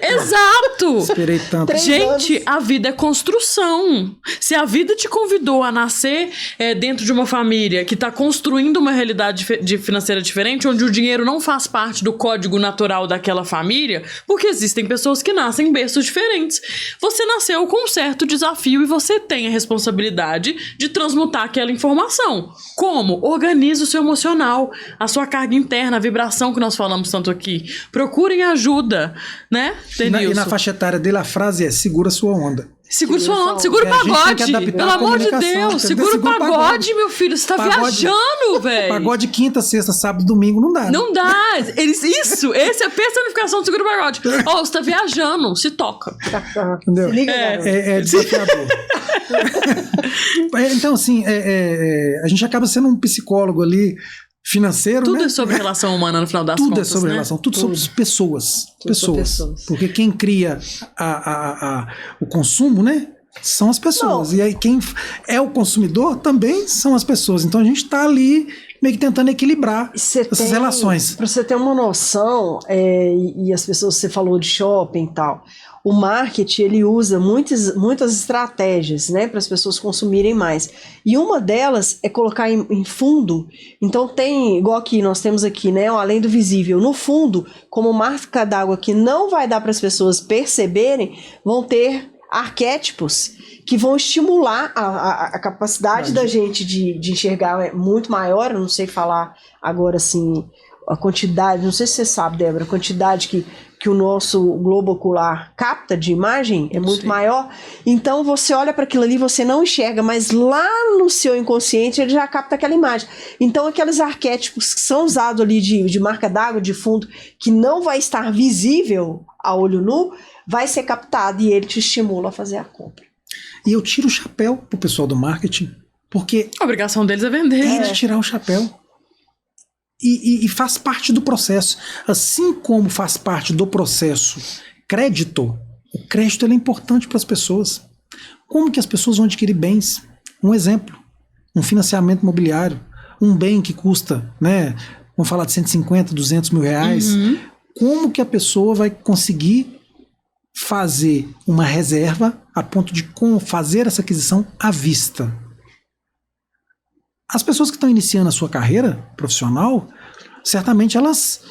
exato. Esperei tanto. Gente, a vida é construção. Se a vida te convidou a nascer dentro de uma família que está construindo uma realidade financeira diferente, onde o dinheiro não faz parte do código natural daquela família, porque existem pessoas que nascem em berços diferentes. Você nasceu com um certo desafio e você tem a responsabilidade de transmutar aquela informação. Como? Organize o seu emocional, a sua carga interna, a vibração que nós falamos tanto aqui. Procurem ajuda, né, Denilson? E na faixa etária dele a frase é: segura sua onda. Segura sua onda, segura o pagode. Pelo amor de Deus, segura o pagode, meu filho. Você tá viajando, velho. Pagode quinta, sexta, sábado, domingo, não dá. Né? Não dá. Essa é a personificação do segura o pagode. Você tá viajando, se toca. Entendeu? Se liga, é desafiador. Então, assim, a gente acaba sendo um psicólogo ali, financeiro, tudo né? É sobre relação humana no final das contas, tudo é sobre né? relação, tudo sobre pessoas. Porque quem cria o consumo, né? São as pessoas. Não. E aí quem é o consumidor também são as pessoas. Então a gente está ali meio que tentando equilibrar essas relações. Para você ter uma noção, e as pessoas, você falou de shopping e tal, o marketing ele usa muitas estratégias, né, para as pessoas consumirem mais. E uma delas é colocar em fundo. Então tem, igual aqui, nós temos aqui, né, além do visível, no fundo, como marca d'água que não vai dar para as pessoas perceberem, vão ter arquétipos que vão estimular a capacidade da gente de enxergar muito maior. Eu não sei falar agora assim a quantidade, não sei se você sabe, Débora, a quantidade que o nosso globo ocular capta de imagem é muito maior. Então você olha para aquilo ali, você não enxerga, mas lá no seu inconsciente ele já capta aquela imagem. Então aqueles arquétipos que são usados ali de marca d'água, de fundo, que não vai estar visível a olho nu, vai ser captado e ele te estimula a fazer a compra. E eu tiro o chapéu pro pessoal do marketing, porque a obrigação deles é vender. É de tirar o chapéu. E faz parte do processo. Assim como faz parte do processo crédito, o crédito ele é importante para as pessoas. Como que as pessoas vão adquirir bens? Um exemplo, um financiamento imobiliário, um bem que custa, né, vamos falar de 150, 200 mil reais. Como que a pessoa vai conseguir fazer uma reserva a ponto de fazer essa aquisição à vista? As pessoas que estão iniciando a sua carreira profissional, certamente elas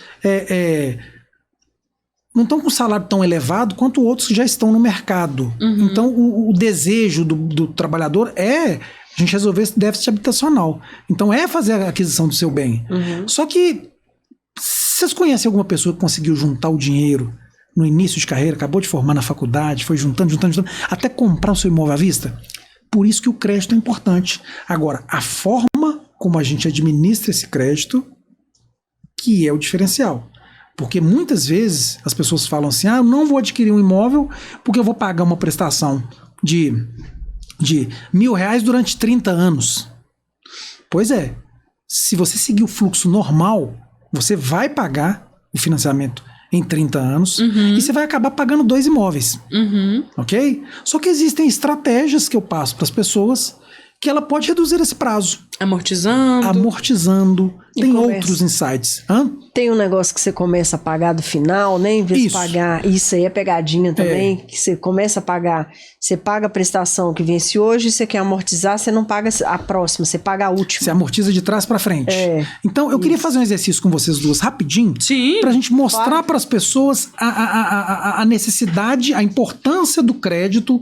não estão com um salário tão elevado quanto outros que já estão no mercado. Então, o desejo do trabalhador é a gente resolver esse déficit habitacional. Então, é fazer a aquisição do seu bem. Só que, vocês conhecem alguma pessoa que conseguiu juntar o dinheiro no início de carreira, acabou de formar na faculdade, foi juntando, até comprar o seu imóvel à vista? Por isso que o crédito é importante. Agora, a forma como a gente administra esse crédito que é o diferencial. Porque muitas vezes as pessoas falam assim, eu não vou adquirir um imóvel porque eu vou pagar uma prestação de R$1.000 durante 30 anos. Pois é, se você seguir o fluxo normal, você vai pagar o financiamento em 30 anos e você vai acabar pagando 2 imóveis. Ok? Só que existem estratégias que eu passo para as pessoas que ela pode reduzir esse prazo. Amortizando. Tem outros insights. Tem um negócio que você começa a pagar do final, né? Em vez de pagar... Isso aí é pegadinha também. Que você começa a pagar... Você paga a prestação que vence hoje, você quer amortizar, você não paga a próxima, você paga a última. Você amortiza de trás para frente. Então, eu queria fazer um exercício com vocês duas rapidinho. Sim. Pra gente mostrar para as pessoas a necessidade, a importância do crédito.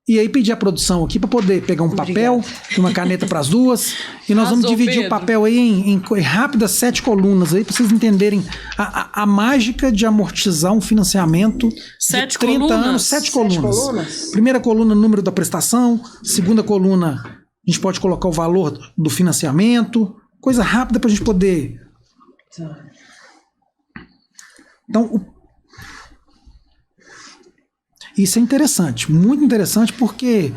E aí pedir a produção aqui para poder pegar um papel e uma caneta para as duas. E nós vamos dividir o papel aí em rápidas 7 colunas aí para vocês entenderem a mágica de amortizar um financiamento de 30 anos. 7 colunas. Primeira coluna, número da prestação. Segunda coluna, a gente pode colocar o valor do financiamento. Coisa rápida para a gente poder... Então, isso é interessante, muito interessante, porque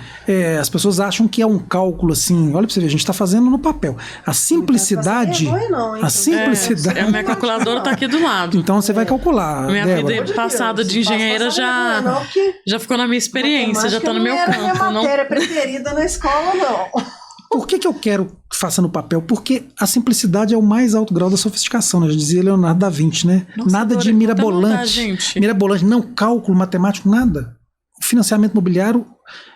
as pessoas acham que é um cálculo assim, olha pra você ver, a gente está fazendo no papel. A simplicidade... A simplicidade... A minha calculadora tá aqui do lado. Então você vai calcular. Minha vida passada de engenheira já ficou na minha experiência, já tá no meu campo. Não era minha matéria preferida na escola, não. Por que eu quero que faça no papel? Porque a simplicidade é o mais alto grau da sofisticação, né? Já dizia Leonardo da Vinci, né? Nossa, nada de mirabolante. Mirabolante, não cálculo matemático, nada. O financiamento imobiliário,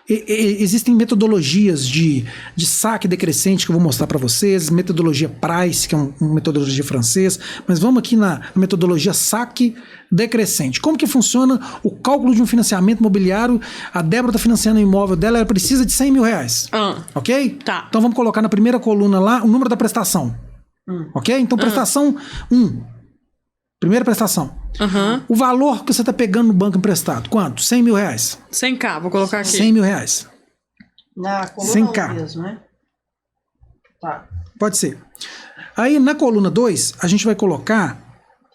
existem metodologias de saque decrescente que eu vou mostrar para vocês, metodologia Price, que é uma metodologia francesa, mas vamos aqui na metodologia saque decrescente. Como que funciona o cálculo de um financiamento imobiliário? A Débora está financiando o imóvel dela, ela precisa de 100 mil reais. Ok? Tá. Então vamos colocar na primeira coluna lá o número da prestação. Ok? Então prestação 1. Primeira prestação. O valor que você está pegando no banco emprestado, quanto? 100 mil reais. 100k, vou colocar aqui. 100 mil reais. Na coluna 100k. mesmo, né? Tá. Pode ser. Aí na coluna 2, a gente vai colocar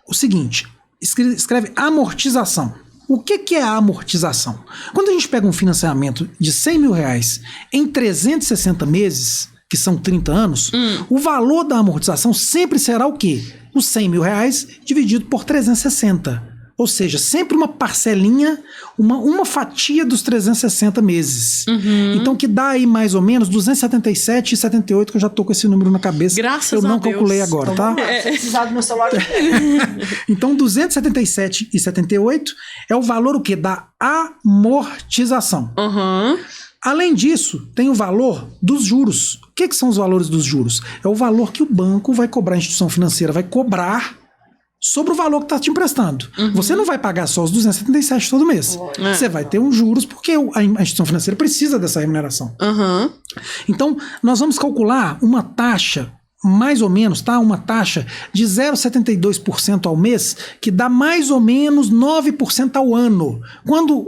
o seguinte, escreve amortização. O que é a amortização? Quando a gente pega um financiamento de 100 mil reais em 360 meses, que são 30 anos, o valor da amortização sempre será o quê? Os 100 mil reais dividido por 360. Ou seja, sempre uma parcelinha, uma fatia dos 360 meses. Então, que dá aí mais ou menos 277,78, que eu já tô com esse número na cabeça. Graças a Deus. Eu não calculei agora, tá? Se precisar do meu celular... Então, 277,78 é o valor o quê? Da amortização. Além disso, tem o valor dos juros. O que são os valores dos juros? É o valor que o banco vai cobrar, a instituição financeira vai cobrar sobre o valor que está te emprestando. Você não vai pagar só os 277 todo mês. Você vai ter uns juros porque a instituição financeira precisa dessa remuneração. Então, nós vamos calcular uma taxa, mais ou menos, tá? Uma taxa de 0,72% ao mês, que dá mais ou menos 9% ao ano. Quando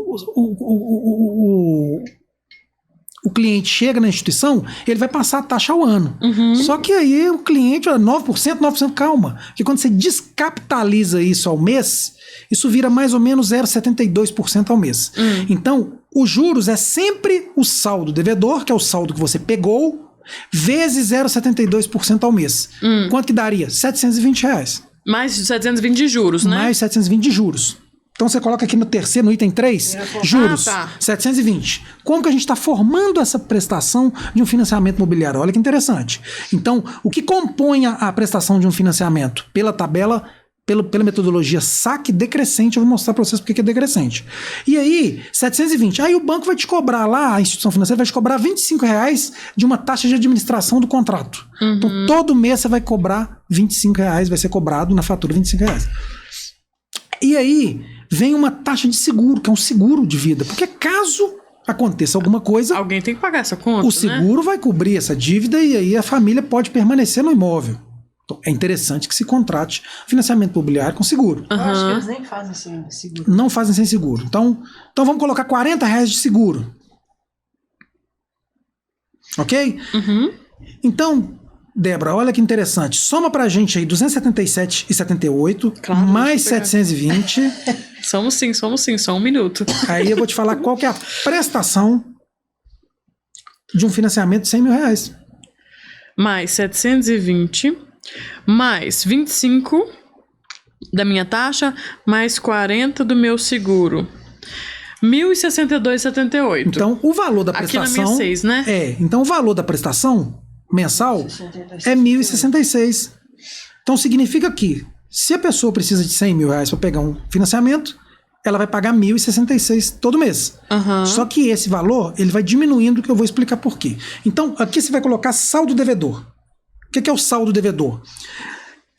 o cliente chega na instituição, ele vai passar a taxa ao ano. Só que aí o cliente, 9%, calma. Porque quando você descapitaliza isso ao mês, isso vira mais ou menos 0,72% ao mês. Então, os juros é sempre o saldo devedor, que é o saldo que você pegou, vezes 0,72% ao mês. Quanto que daria? R$720. Mais 720 de juros, né? Mais 720 de juros. Então você coloca aqui no terceiro, no item 3, juros, 720. Como que a gente está formando essa prestação de um financiamento imobiliário? Olha que interessante. Então, o que compõe a prestação de um financiamento? Pela tabela, pela metodologia saque decrescente, eu vou mostrar para vocês porque que é decrescente. E aí, 720. Aí o banco vai te cobrar lá, a instituição financeira vai te cobrar R$25 de uma taxa de administração do contrato. Então, todo mês você vai cobrar R$25, vai ser cobrado na fatura R$25. E aí, vem uma taxa de seguro, que é um seguro de vida. Porque caso aconteça alguma coisa... Alguém tem que pagar essa conta, o seguro vai cobrir essa dívida e aí a família pode permanecer no imóvel. Então, é interessante que se contrate financiamento imobiliário com seguro. Eu acho que eles nem fazem sem seguro. Não fazem sem seguro. Então vamos colocar R$40 de seguro. Ok? Então... Débora, olha que interessante. Soma pra gente aí 277,78 Claro, mais 720. Somos sim, só um minuto. Aí eu vou te falar qual que é a prestação de um financiamento de R$100.000. Mais 720, mais 25 da minha taxa, mais 40 do meu seguro. 1.062,78. Então, o valor da Aqui na prestação... minha 6, né? Então o valor da prestação mensal é 1.066. Então significa que se a pessoa precisa de R$100.000 para pegar um financiamento, ela vai pagar 1.066 todo mês. Só que esse valor ele vai diminuindo, que eu vou explicar por quê. Então aqui você vai colocar saldo devedor. O que é o saldo devedor?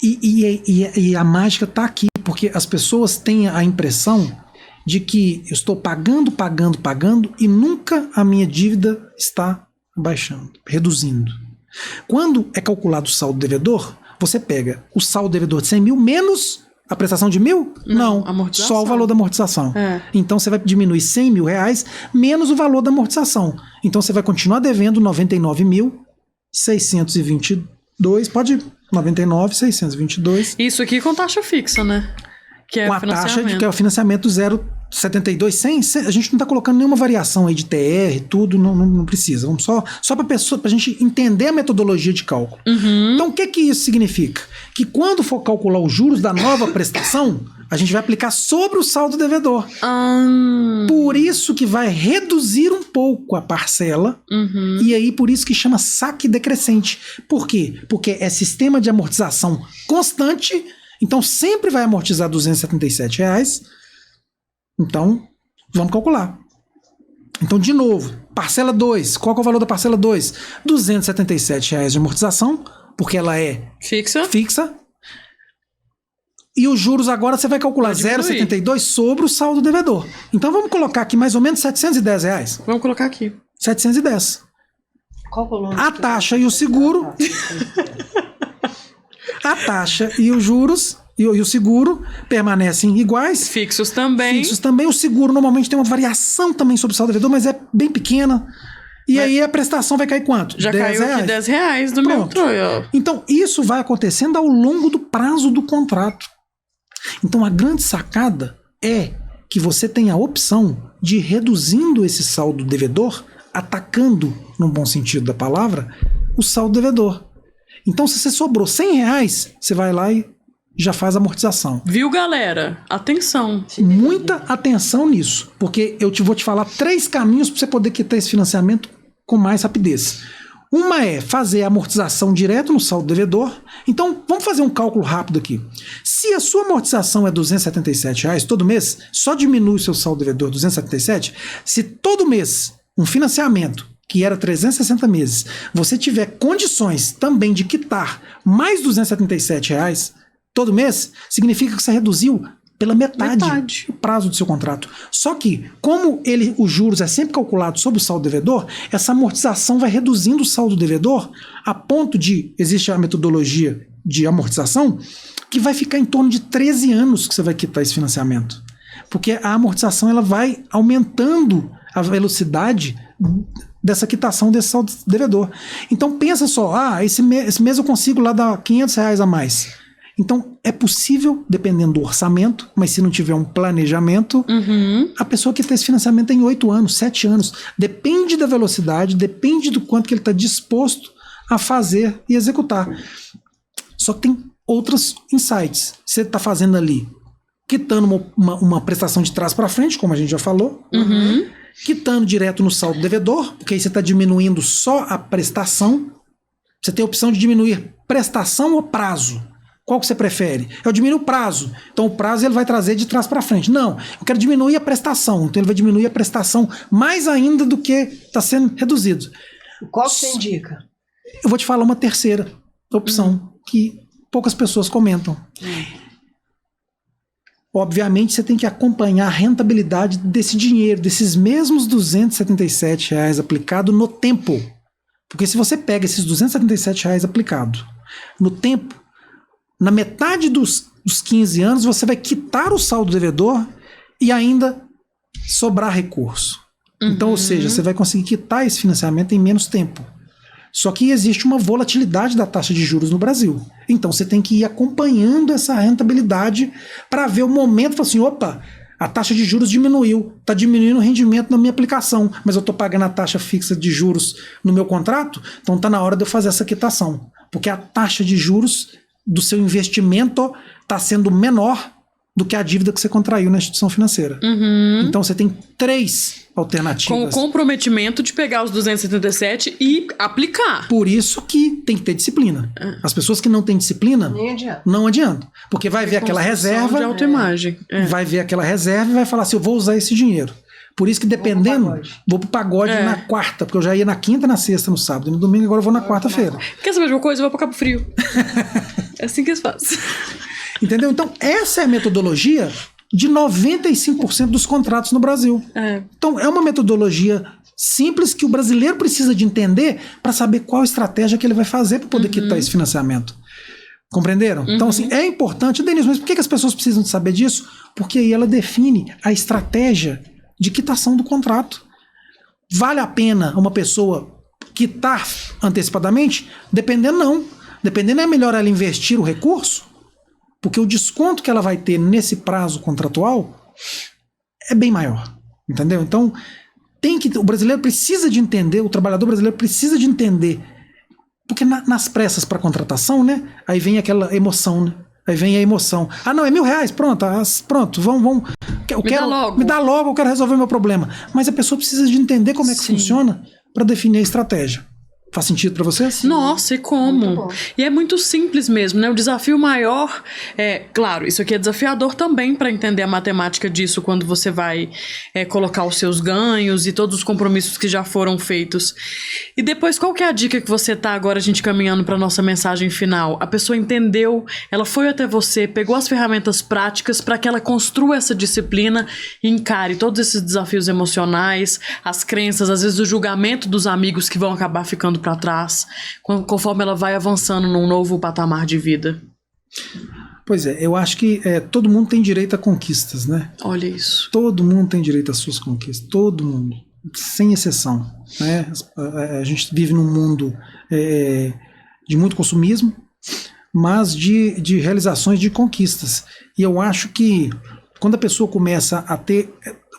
E a mágica está aqui, porque as pessoas têm a impressão de que eu estou pagando e nunca a minha dívida está baixando, reduzindo. Quando é calculado o saldo devedor, você pega o saldo devedor de 100 mil menos a prestação de 1.000? Não, só o valor da amortização. Então você vai diminuir R$100.000 menos o valor da amortização. Então você vai continuar devendo 99.622, pode 99.622. Isso aqui com taxa fixa, né? Que é com a taxa de que é o financiamento 0,72 sem, a gente não está colocando nenhuma variação aí de TR, tudo, não precisa. Vamos só para a gente entender a metodologia de cálculo. Então o que isso significa? Que quando for calcular os juros da nova prestação, a gente vai aplicar sobre o saldo devedor. Por isso que vai reduzir um pouco a parcela, e aí por isso que chama saque decrescente. Por quê? Porque é sistema de amortização constante. Então sempre vai amortizar R$277. Então, vamos calcular. Então, de novo, parcela 2. Qual que é o valor da parcela 2? R$277 de amortização, porque ela é fixa. E os juros agora você vai calcular 0,72 sobre o saldo devedor. Então vamos colocar aqui mais ou menos R$710. Vamos colocar aqui. 710. Qual o valor? A taxa e o seguro... A taxa e os juros e o seguro permanecem iguais. Fixos também. O seguro normalmente tem uma variação também sobre o saldo devedor, mas é bem pequena. E aí a prestação vai cair quanto? Já caiu aqui R$10 do meu troio. Então isso vai acontecendo ao longo do prazo do contrato. Então a grande sacada é que você tem a opção de ir reduzindo esse saldo devedor, atacando, no bom sentido da palavra, o saldo devedor. Então, se você sobrou R$100, você vai lá e já faz a amortização. Viu, galera? Atenção. Muita atenção nisso, porque eu vou te falar 3 caminhos para você poder quitar esse financiamento com mais rapidez. Uma é fazer a amortização direto no saldo devedor. Então, vamos fazer um cálculo rápido aqui. Se a sua amortização é R$277 todo mês, só diminui o seu saldo devedor 277. Se todo mês um financiamento que era 360 meses, você tiver condições também de quitar mais R$277 todo mês, significa que você reduziu pela metade o prazo do seu contrato. Só que, como os juros é sempre calculado sobre o saldo devedor, essa amortização vai reduzindo o saldo devedor a ponto de, existe a metodologia de amortização, que vai ficar em torno de 13 anos que você vai quitar esse financiamento. Porque a amortização ela vai aumentando a velocidade dessa quitação desse saldo devedor. Então pensa só, esse mês eu consigo lá dar R$500 a mais. Então é possível, dependendo do orçamento, mas se não tiver um planejamento, a pessoa que tem esse financiamento tem 8 anos, 7 anos. Depende da velocidade, depende do quanto que ele está disposto a fazer e executar. Só que tem outros insights. Você está fazendo ali quitando uma prestação de trás para frente, como a gente já falou, quitando direto no saldo devedor, porque aí você está diminuindo só a prestação. Você tem a opção de diminuir prestação ou prazo. Qual que você prefere? Eu diminuo o prazo. Então o prazo ele vai trazer de trás para frente. Não, eu quero diminuir a prestação. Então ele vai diminuir a prestação mais ainda do que está sendo reduzido. Qual que você indica? Eu vou te falar uma terceira opção que poucas pessoas comentam. Obviamente você tem que acompanhar a rentabilidade desse dinheiro, desses mesmos R$277 aplicado no tempo. Porque se você pega esses R$277 aplicado no tempo, na metade dos 15 anos, você vai quitar o saldo devedor e ainda sobrar recurso. Então, ou seja, você vai conseguir quitar esse financiamento em menos tempo. Só que existe uma volatilidade da taxa de juros no Brasil. Então, você tem que ir acompanhando essa rentabilidade para ver o momento e falar assim, opa, a taxa de juros diminuiu, está diminuindo o rendimento na minha aplicação, mas eu estou pagando a taxa fixa de juros no meu contrato, então está na hora de eu fazer essa quitação. Porque a taxa de juros do seu investimento está sendo menor do que a dívida que você contraiu na instituição financeira. Então você tem 3 alternativas. Com o comprometimento de pegar os 277 e aplicar. Por isso que tem que ter disciplina. As pessoas que não têm disciplina, não adianta. Porque vai ver aquela reserva, de autoimagem. vai ver aquela reserva e vai falar assim, eu vou usar esse dinheiro. Por isso que dependendo, vou pro pagode na quarta, porque eu já ia na quinta, na sexta, no sábado e no domingo, agora eu vou na quarta-feira. Quer saber de uma coisa? Eu vou pro Cabo Frio. É assim que eles fazem. Entendeu? Então, essa é a metodologia de 95% dos contratos no Brasil. Então, é uma metodologia simples que o brasileiro precisa de entender para saber qual estratégia que ele vai fazer para poder quitar esse financiamento. Compreenderam? Então, assim, é importante. Denise, mas por que as pessoas precisam de saber disso? Porque aí ela define a estratégia de quitação do contrato. Vale a pena uma pessoa quitar antecipadamente? Dependendo, não. Dependendo, é melhor ela investir o recurso, porque o desconto que ela vai ter nesse prazo contratual é bem maior. Entendeu? Então, o brasileiro precisa de entender, o trabalhador brasileiro precisa de entender, porque nas pressas para contratação, né? Aí vem aquela emoção, né? Aí vem a emoção. Ah, não, é R$1.000, pronto, vamos. Me dá logo, eu quero resolver meu problema. Mas a pessoa precisa de entender como é que funciona para definir a estratégia. Faz sentido para você? Nossa, e como? E é muito simples mesmo, né? O desafio maior claro, isso aqui é desafiador também para entender a matemática disso quando você vai colocar os seus ganhos e todos os compromissos que já foram feitos. E depois, qual que é a dica que você tá agora, a gente caminhando para nossa mensagem final? A pessoa entendeu, ela foi até você, pegou as ferramentas práticas para que ela construa essa disciplina e encare todos esses desafios emocionais, as crenças, às vezes o julgamento dos amigos que vão acabar ficando para trás, conforme ela vai avançando num novo patamar de vida. Pois é, eu acho que todo mundo tem direito a conquistas, né? Olha isso. Todo mundo tem direito às suas conquistas, todo mundo, sem exceção, né? A gente vive num mundo de muito consumismo, mas de realizações de conquistas. E eu acho que quando a pessoa começa a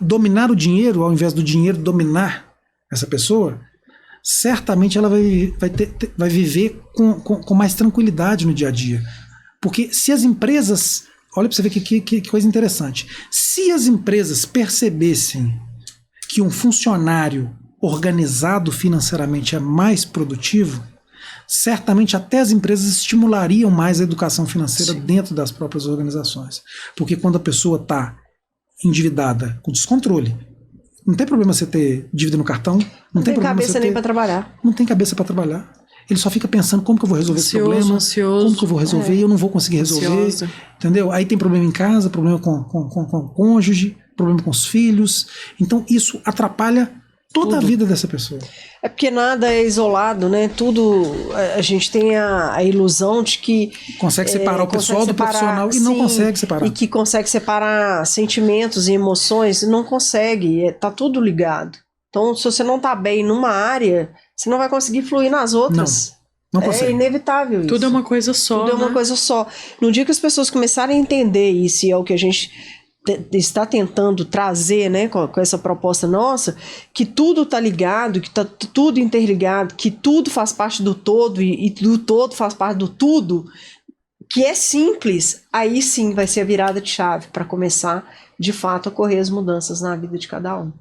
dominar o dinheiro, ao invés do dinheiro dominar essa pessoa, certamente ela vai viver com mais tranquilidade no dia a dia. Porque se as empresas... Olha para você ver que coisa interessante. Se as empresas percebessem que um funcionário organizado financeiramente é mais produtivo, certamente até as empresas estimulariam mais a educação financeira dentro das próprias organizações. Porque quando a pessoa está endividada com descontrole, não tem problema você ter dívida no cartão. Não tem cabeça nem para trabalhar. Não tem cabeça para trabalhar. Ele só fica pensando como que eu vou resolver esse problema. Ansioso. Como que eu vou resolver? Eu não vou conseguir resolver. Ansiosa. Entendeu? Aí tem problema em casa, problema com o cônjuge, problema com os filhos. Então isso atrapalha toda a vida dessa pessoa. É porque nada é isolado, né? Tudo, a gente tem a ilusão de que... Consegue separar o pessoal do profissional e não consegue separar. E que consegue separar sentimentos e emoções, não consegue, tá tudo ligado. Então, se você não tá bem numa área, você não vai conseguir fluir nas outras. Não consegue. É inevitável isso. Tudo é uma coisa só, Tudo é uma coisa só. No dia que as pessoas começarem a entender isso, e é o que a gente está tentando trazer, né, com essa proposta nossa, que tudo está ligado, que está tudo interligado, que tudo faz parte do todo e do todo faz parte do tudo, que é simples, aí sim vai ser a virada de chave para começar, de fato, a ocorrer as mudanças na vida de cada um.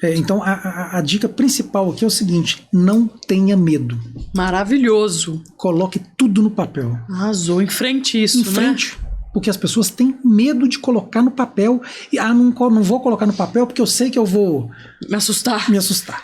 Então, a dica principal aqui é o seguinte: não tenha medo. Maravilhoso. Coloque tudo no papel. Arrasou. Enfrente isso, Em frente. Porque as pessoas têm medo de colocar no papel. E, não vou colocar no papel porque eu sei que eu vou Me assustar. me assustar.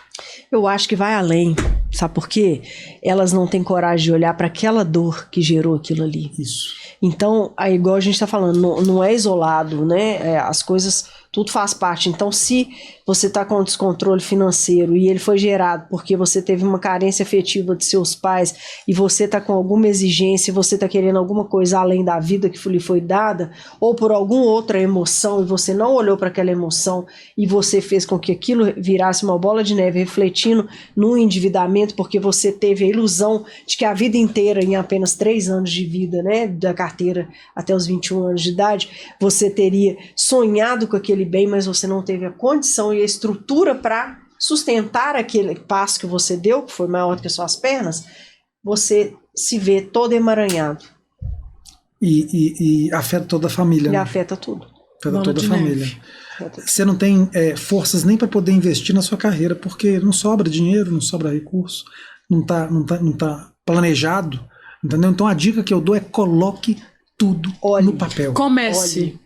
Eu acho que vai além, sabe por quê? Elas não têm coragem de olhar para aquela dor que gerou aquilo ali. Isso. Então, aí, igual a gente está falando, não é isolado, né? As coisas, tudo faz parte. Então, se você está com um descontrole financeiro e ele foi gerado porque você teve uma carência afetiva de seus pais e você está com alguma exigência, você está querendo alguma coisa além da vida que lhe foi dada, ou por alguma outra emoção e você não olhou para aquela emoção e você fez com que aquilo virasse uma bola de neve refletindo no endividamento porque você teve a ilusão de que a vida inteira, em apenas 3 anos de vida, né, da carteira até os 21 anos de idade, você teria sonhado com aquele bem, mas você não teve a condição e a estrutura para sustentar aquele passo que você deu, que foi maior do que as suas pernas, você se vê todo emaranhado. E afeta toda a família. E né? afeta tudo. Afeta Bola toda a de família. neve. Você não tem forças nem para poder investir na sua carreira, porque não sobra dinheiro, não sobra recurso, não tá planejado, entendeu? Então a dica que eu dou é coloque tudo no papel. Comece.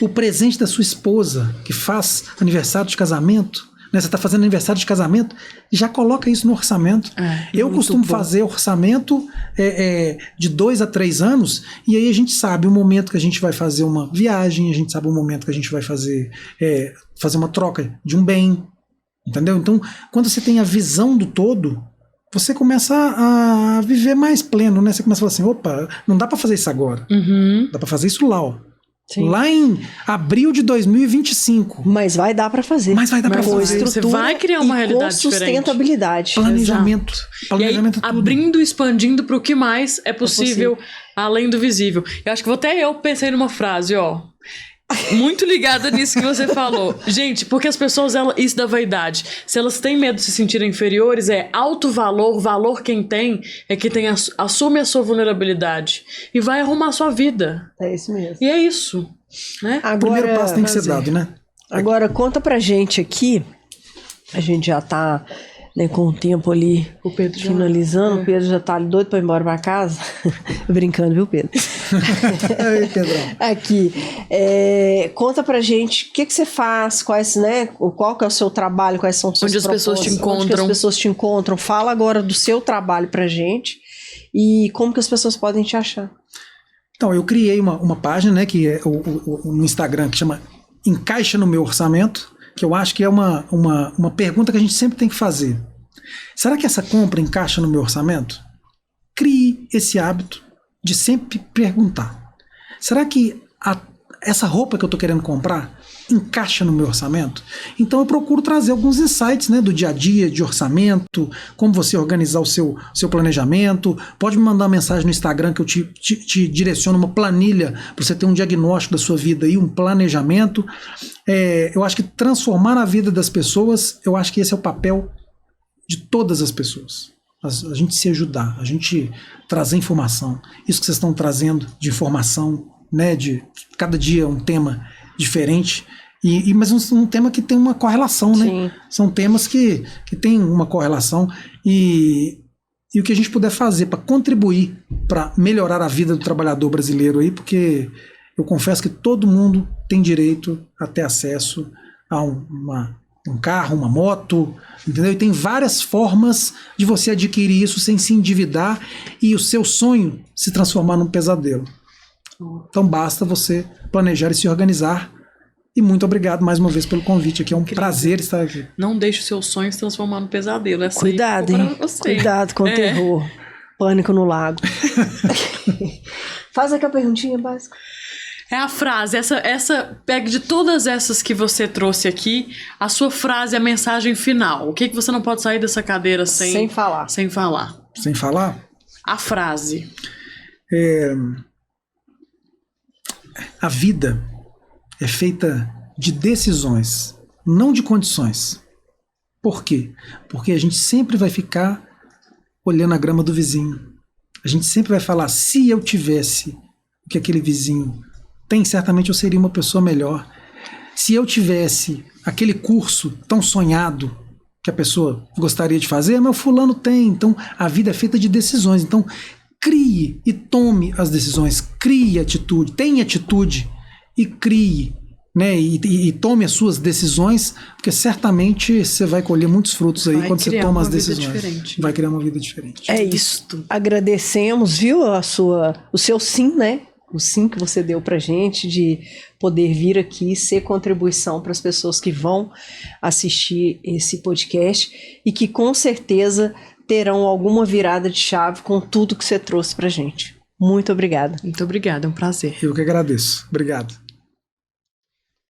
O presente da sua esposa, que faz aniversário de casamento, né? Você está fazendo aniversário de casamento, já coloca isso no orçamento. Eu costumo fazer orçamento de 2 a 3 anos, e aí a gente sabe o momento que a gente vai fazer uma viagem, a gente sabe o momento que a gente vai fazer uma troca de um bem, entendeu? Então, quando você tem a visão do todo, você começa a viver mais pleno, né? Você começa a falar assim, opa, não dá para fazer isso agora. Dá para fazer isso lá, ó. Sim. Lá em abril de 2025. Mas vai dar para fazer. Mas vai dar para fazer. Você vai criar uma realidade com sustentabilidade. Planejamento. Planejamento e aí, é tudo. abrindo, expandindo para o que mais é possível, além do visível. Eu acho que até eu pensei numa frase, ó. Muito ligada nisso que você falou. Gente, porque as pessoas, isso da vaidade, se elas têm medo de se sentirem inferiores, alto valor, valor quem tem, é quem assume a sua vulnerabilidade e vai arrumar a sua vida. É isso mesmo. E é isso, né? O primeiro passo tem que ser dado, né? Agora, conta pra gente aqui, a gente já tá, né, com o tempo ali O Pedro finalizando, o Pedro já tá doido pra ir embora pra casa. Brincando, viu, Pedro? Aí, Pedrão. Aqui, conta pra gente o que você faz, qual que é o seu trabalho, quais são os seus Onde as pessoas te encontram. onde que as pessoas te encontram. Fala agora do seu trabalho pra gente e como que as pessoas podem te achar. Então, eu criei uma página, né, que é no Instagram, que chama Encaixa no Meu Orçamento, que eu acho que é uma pergunta que a gente sempre tem que fazer. Será que essa compra encaixa no meu orçamento? Crie esse hábito de sempre perguntar. Será que essa roupa que eu estou querendo comprar encaixa no meu orçamento? Então eu procuro trazer alguns insights, né, do dia a dia, de orçamento, como você organizar o seu planejamento. Pode me mandar uma mensagem no Instagram que eu te direciono uma planilha para você ter um diagnóstico da sua vida e um planejamento. Eu acho que transformar a vida das pessoas, eu acho que esse é o papel de todas as pessoas. A gente se ajudar, a gente trazer informação. Isso que vocês estão trazendo de informação, né, de cada dia um tema diferente, mas um tema que tem uma correlação, né? Sim. São temas que têm uma correlação e o que a gente puder fazer para contribuir para melhorar a vida do trabalhador brasileiro aí, porque eu confesso que todo mundo tem direito a ter acesso a um carro, uma moto, entendeu? E tem várias formas de você adquirir isso sem se endividar e o seu sonho se transformar num pesadelo. Então basta você planejar e se organizar. E muito obrigado mais uma vez pelo convite aqui. É um prazer estar aqui. Não deixe o seu sonho se transformar num pesadelo. Essa Cuidado, aí hein? ficou pra você. Cuidado com o terror. Pânico no lago. Faz aqui a perguntinha básica. É a frase, essa pegue de todas essas que você trouxe aqui, a sua frase, a mensagem final. O que você não pode sair dessa cadeira sem falar? Sem falar. Sem falar? A frase. A vida é feita de decisões, não de condições. Por quê? Porque a gente sempre vai ficar olhando a grama do vizinho. A gente sempre vai falar, se eu tivesse o que aquele vizinho tem, certamente eu seria uma pessoa melhor. Se eu tivesse aquele curso tão sonhado que a pessoa gostaria de fazer, mas o fulano tem. Então, a vida é feita de decisões. Então, crie e tome as decisões, crie atitude, tenha atitude e crie, né? E tome as suas decisões, porque certamente você vai colher muitos frutos aí quando você toma as decisões. Vai criar uma vida diferente. É isso. Agradecemos, viu, o seu sim, né? O sim que você deu pra gente de poder vir aqui ser contribuição para as pessoas que vão assistir esse podcast e que com certeza terão alguma virada de chave com tudo que você trouxe pra gente. Muito obrigada. Muito obrigada, é um prazer. Eu que agradeço. Obrigado.